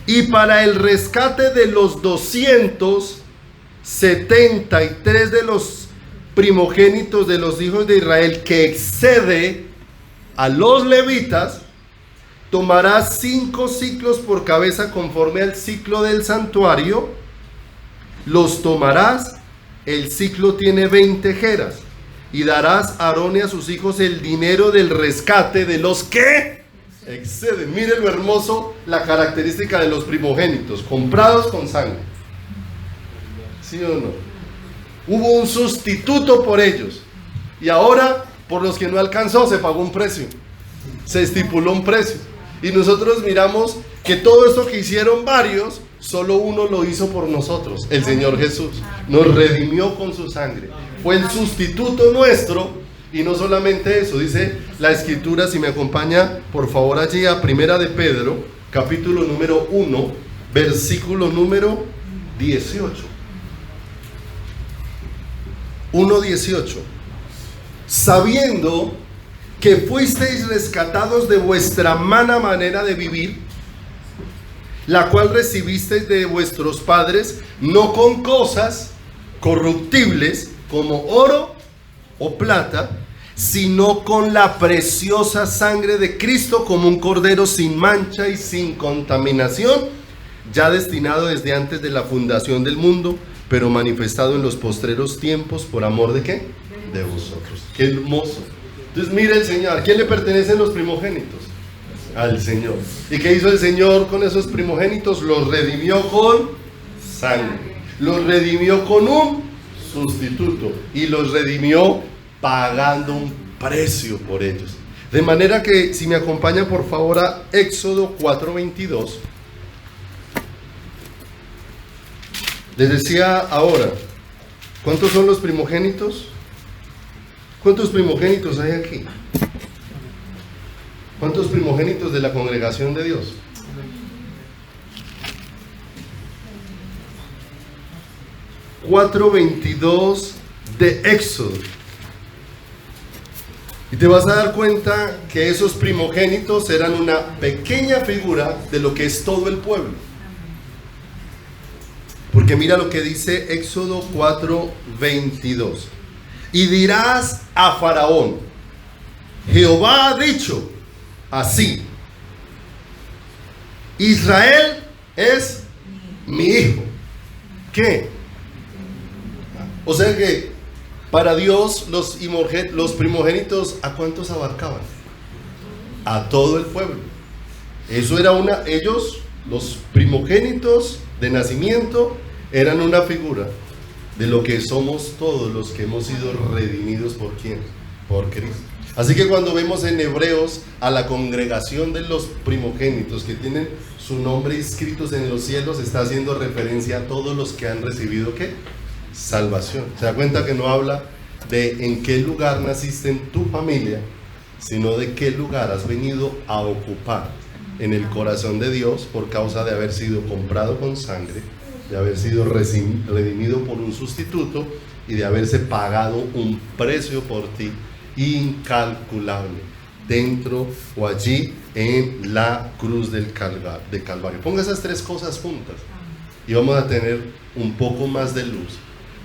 y para el rescate de los 273 de los primogénitos de los hijos de Israel, que excede a los levitas, tomarás 5 ciclos por cabeza conforme al ciclo del santuario. Los tomarás, el ciclo tiene 20 jeras, y darás a Aarón y a sus hijos el dinero del rescate de los que exceden. Mire lo hermoso, la característica de los primogénitos, comprados con sangre. ¿Sí o no? Hubo un sustituto por ellos. Y ahora, por los que no alcanzó, se pagó un precio. Se estipuló un precio. Y nosotros miramos que todo esto que hicieron varios, solo uno lo hizo por nosotros, el Señor Jesús. Nos redimió con su sangre. Fue el sustituto nuestro. Y no solamente eso, dice la Escritura, si me acompaña por favor allí a Primera de Pedro, capítulo número 1, versículo número 18. 1:18. Sabiendo que fuisteis rescatados de vuestra mala manera de vivir, la cual recibisteis de vuestros padres, no con cosas corruptibles como oro o plata, sino con la preciosa sangre de Cristo, como un cordero sin mancha y sin contaminación, ya destinado desde antes de la fundación del mundo, pero manifestado en los postreros tiempos por amor de ¿qué? De vosotros. Qué hermoso. Entonces mire el Señor, ¿a quién le pertenecen los primogénitos? Al Señor. ¿Y qué hizo el Señor con esos primogénitos? Los redimió con sangre, los redimió con un sustituto y los redimió pagando un precio por ellos. De manera que, si me acompañan por favor a Éxodo 4:22. Les decía ahora, ¿cuántos son los primogénitos? ¿Cuántos primogénitos hay aquí? ¿Cuántos primogénitos de la congregación de Dios? (4:22) de Éxodo. Y te vas a dar cuenta que esos primogénitos eran una pequeña figura de lo que es todo el pueblo. Porque mira lo que dice Éxodo 4:22. Y dirás a Faraón, Jehová ha dicho así, Israel es mi hijo. ¿Qué? O sea que para Dios los primogénitos, ¿a cuántos abarcaban? A todo el pueblo. Eso era ellos, los primogénitos de nacimiento, eran una figura de lo que somos todos los que hemos sido redimidos. ¿Por quién? Por Cristo. Así que cuando vemos en Hebreos a la congregación de los primogénitos que tienen su nombre inscritos en los cielos, está haciendo referencia a todos los que han recibido ¿qué? Salvación. Se da cuenta que no habla de en qué lugar naciste en tu familia, sino de qué lugar has venido a ocupar en el corazón de Dios por causa de haber sido comprado con sangre, de haber sido redimido por un sustituto y de haberse pagado un precio por ti incalculable dentro o allí en la cruz del Calvario. Ponga esas tres cosas juntas y vamos a tener un poco más de luz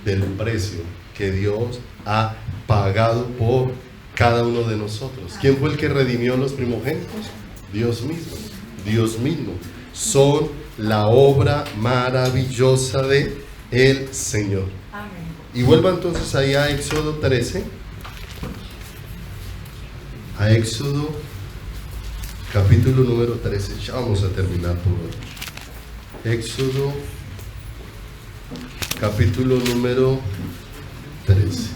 del precio que Dios ha pagado por cada uno de nosotros. ¿Quién fue el que redimió los primogénitos? Dios mismo. Dios mismo. Son la obra maravillosa de el Señor. Amén. Y vuelva entonces ahí a Éxodo 13. A Éxodo capítulo número 13. Ya vamos a terminar por hoy. Éxodo capítulo número 13.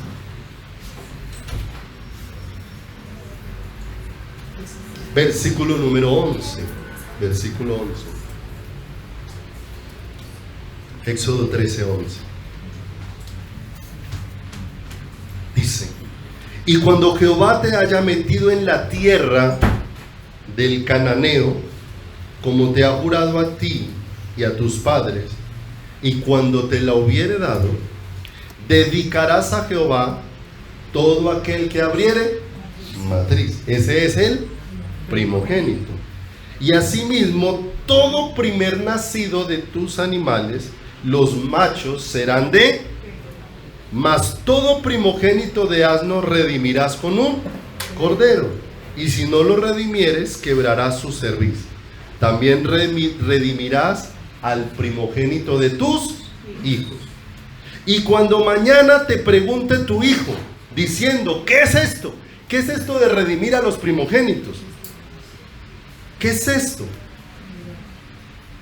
Versículo número 11. Versículo 11. Éxodo 13:11. Dice: y cuando Jehová te haya metido en la tierra del cananeo, como te ha jurado a ti y a tus padres, y cuando te la hubiere dado, dedicarás a Jehová todo aquel que abriere matriz. Ese es el primogénito. Y asimismo todo primer nacido de tus animales, los machos serán de, mas todo primogénito de asno redimirás con un cordero, y si no lo redimieres, quebrarás su cerviz. También redimirás al primogénito de tus hijos. Y cuando mañana te pregunte tu hijo, diciendo: ¿qué es esto? ¿Qué es esto de redimir a los primogénitos? ¿Qué es esto?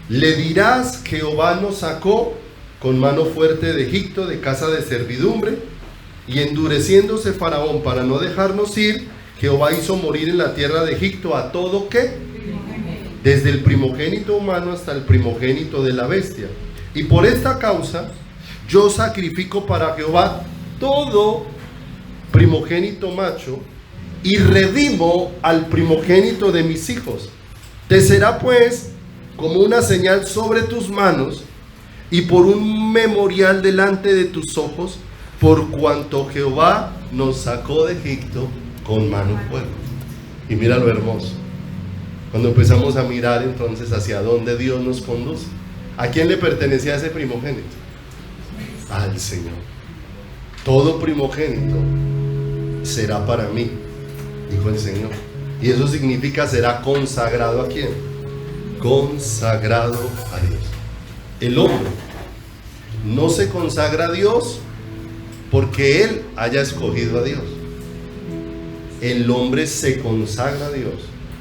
Le dirás: Jehová nos sacó con mano fuerte de Egipto, de casa de servidumbre, y endureciéndose Faraón para no dejarnos ir, Jehová hizo morir en la tierra de Egipto a todo ¿qué? Desde el primogénito humano hasta el primogénito de la bestia. Y por esta causa yo sacrifico para Jehová todo primogénito macho, y redimo al primogénito de mis hijos. Te será pues como una señal sobre tus manos y por un memorial delante de tus ojos, por cuanto Jehová nos sacó de Egipto con mano fuerte. Y mira lo hermoso, cuando empezamos a mirar entonces hacia dónde Dios nos conduce. ¿A quién le pertenecía ese primogénito? Al Señor. Todo primogénito será para mí, dijo el Señor. Y eso significa será consagrado ¿a quién? Consagrado a Dios. El hombre no se consagra a Dios porque él haya escogido a Dios. El hombre se consagra a Dios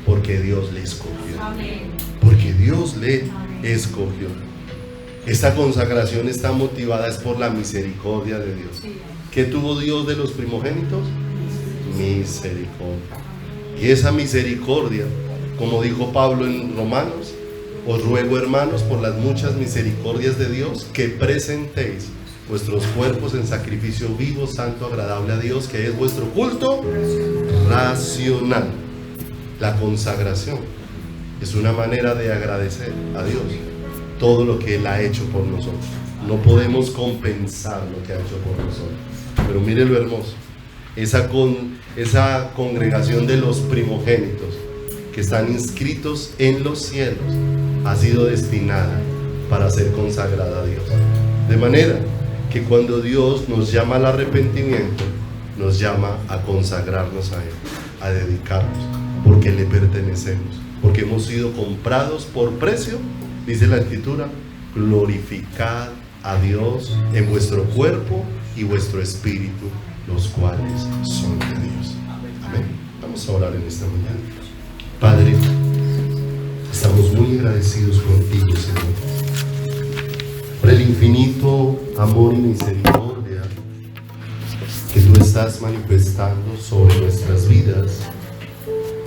porque Dios le escogió. Porque Dios le escogió. Esta consagración está motivada es por la misericordia de Dios. ¿Qué tuvo Dios de los primogénitos? Misericordia. Y esa misericordia, como dijo Pablo en Romanos: os ruego, hermanos, por las muchas misericordias de Dios, que presentéis vuestros cuerpos en sacrificio vivo, santo, agradable a Dios, que es vuestro culto racional. La consagración es una manera de agradecer a Dios todo lo que Él ha hecho por nosotros. No podemos compensar lo que ha hecho por nosotros. Pero mire lo hermoso, esa congregación de los primogénitos que están inscritos en los cielos ha sido destinada para ser consagrada a Dios. De manera que cuando Dios nos llama al arrepentimiento, nos llama a consagrarnos a Él, a dedicarnos, porque le pertenecemos, porque hemos sido comprados por precio. Dice la Escritura: glorificad a Dios en vuestro cuerpo y vuestro espíritu, los cuales son de Dios. Amén. Vamos a orar en esta mañana. Padre, estamos muy agradecidos contigo, Señor, por el infinito amor y misericordia que tú estás manifestando sobre nuestras vidas,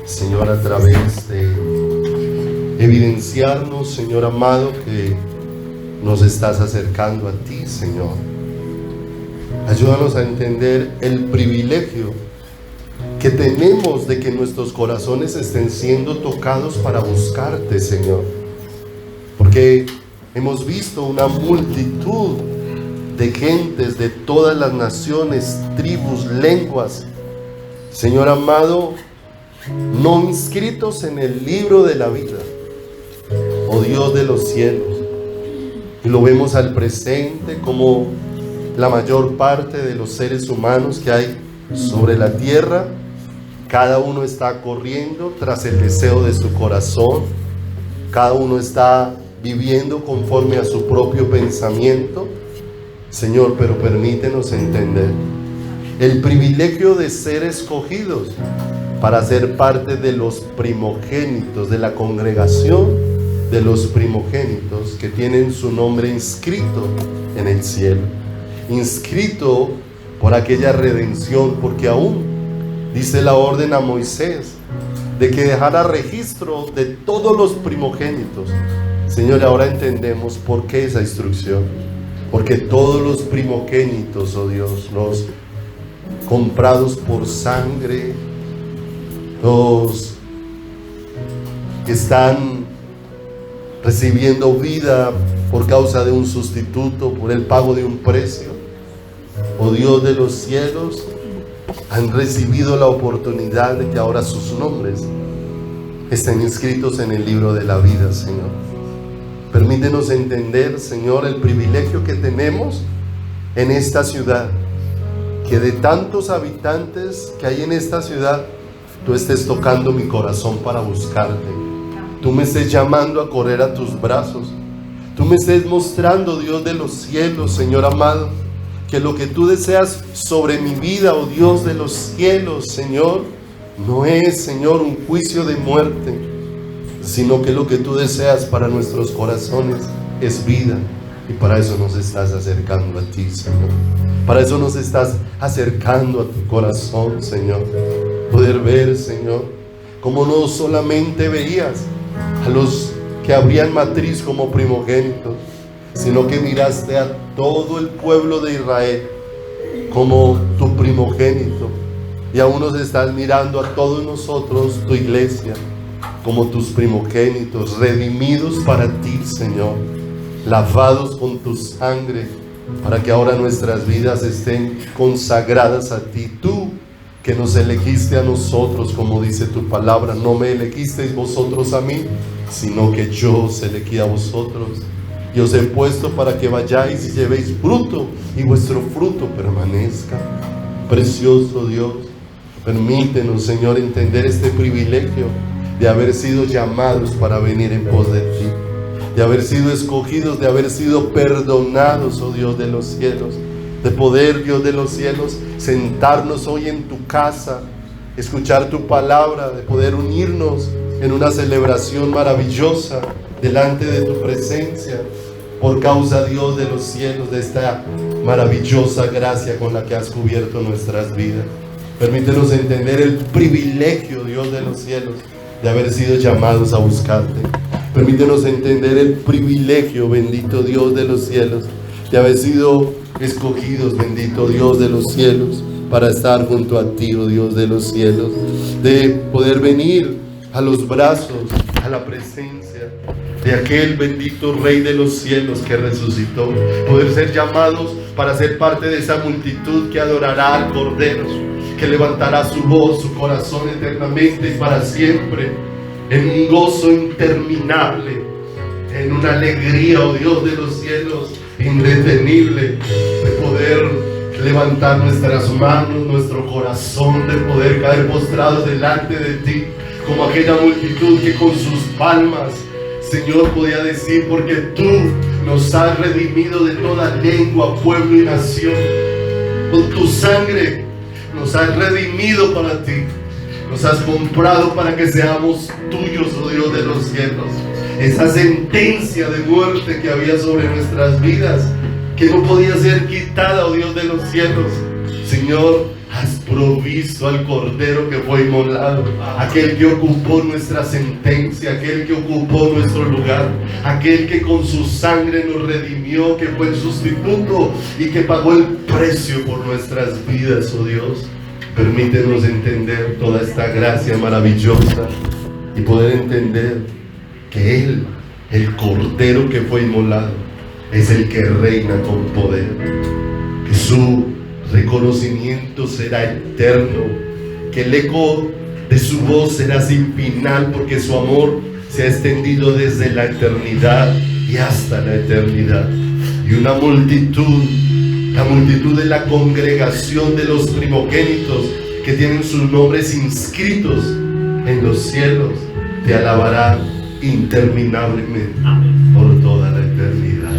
Señor, a través de evidenciarnos, Señor amado, que nos estás acercando a ti, Señor. Ayúdanos a entender el privilegio que tenemos de que nuestros corazones estén siendo tocados para buscarte, Señor, porque hemos visto una multitud de gentes de todas las naciones, tribus, lenguas, Señor amado, no inscritos en el libro de la vida, oh Dios de los cielos. Y lo vemos al presente como la mayor parte de los seres humanos que hay sobre la tierra, cada uno está corriendo tras el deseo de su corazón, cada uno está viviendo conforme a su propio pensamiento, Señor. Pero permítenos entender el privilegio de ser escogidos para ser parte de los primogénitos, de la congregación de los primogénitos que tienen su nombre inscrito en el cielo, inscrito por aquella redención, porque aún dice la orden a Moisés de que dejara registro de todos los primogénitos. Señor, ahora entendemos por qué esa instrucción, porque todos los primogénitos, oh Dios, los comprados por sangre, los que están recibiendo vida por causa de un sustituto, por el pago de un precio, oh Dios de los cielos, han recibido la oportunidad de que ahora sus nombres estén inscritos en el libro de la vida, Señor. Permítenos entender, Señor, el privilegio que tenemos en esta ciudad, que de tantos habitantes que hay en esta ciudad, tú estés tocando mi corazón para buscarte. Tú me estés llamando a correr a tus brazos. Tú me estés mostrando, Dios de los cielos, Señor amado, que lo que tú deseas sobre mi vida, oh Dios de los cielos, Señor, no es, Señor, un juicio de muerte, sino que lo que tú deseas para nuestros corazones es vida. Y para eso nos estás acercando a ti, Señor. Para eso nos estás acercando a tu corazón, Señor. Poder ver, Señor, como no solamente veías a los que abrían matriz como primogénitos, sino que miraste a todo el pueblo de Israel como tu primogénito. Y aún nos estás mirando a todos nosotros, tu iglesia, como tus primogénitos, redimidos para ti, Señor, lavados con tu sangre, para que ahora nuestras vidas estén consagradas a ti. Tú que nos elegiste a nosotros, como dice tu palabra, no me elegisteis vosotros a mí, sino que yo os elegí a vosotros, y os he puesto para que vayáis y llevéis fruto, y vuestro fruto permanezca. Precioso Dios, permítenos, Señor, entender este privilegio de haber sido llamados para venir en pos de ti, de haber sido escogidos, de haber sido perdonados, oh Dios de los cielos, de poder, Dios de los cielos, sentarnos hoy en tu casa, escuchar tu palabra, de poder unirnos en una celebración maravillosa delante de tu presencia, por causa, Dios de los cielos, de esta maravillosa gracia con la que has cubierto nuestras vidas. Permítenos entender el privilegio, Dios de los cielos, de haber sido llamados a buscarte. Permítenos entender el privilegio, bendito Dios de los cielos, de haber sido escogidos, bendito Dios de los cielos, para estar junto a ti, oh Dios de los cielos, de poder venir a los brazos, a la presencia de aquel bendito Rey de los cielos que resucitó, poder ser llamados para ser parte de esa multitud que adorará al Cordero, que levantará su voz, su corazón eternamente y para siempre, en un gozo interminable, en una alegría, oh Dios de los cielos, indetenible, de poder levantar nuestras manos, nuestro corazón, de poder caer postrados delante de ti, como aquella multitud que con sus palmas, Señor, podía decir: porque tú nos has redimido de toda lengua, pueblo y nación. Con tu sangre nos has redimido para ti, nos has comprado para que seamos tuyos, oh Dios de los cielos. Esa sentencia de muerte que había sobre nuestras vidas, que no podía ser quitada, oh Dios de los cielos, Señor, has provisto al Cordero que fue inmolado, aquel que ocupó nuestra sentencia, aquel que ocupó nuestro lugar, aquel que con su sangre nos redimió, que fue el sustituto y que pagó el precio por nuestras vidas, oh Dios. Permítenos entender toda esta gracia maravillosa y poder entender que Él, el Cordero que fue inmolado, es el que reina con poder, que su reconocimiento será eterno, que el eco de su voz será sin final, porque su amor se ha extendido desde la eternidad y hasta la eternidad. Y una multitud, la multitud de la congregación de los primogénitos que tienen sus nombres inscritos en los cielos, te alabarán interminablemente por toda la eternidad.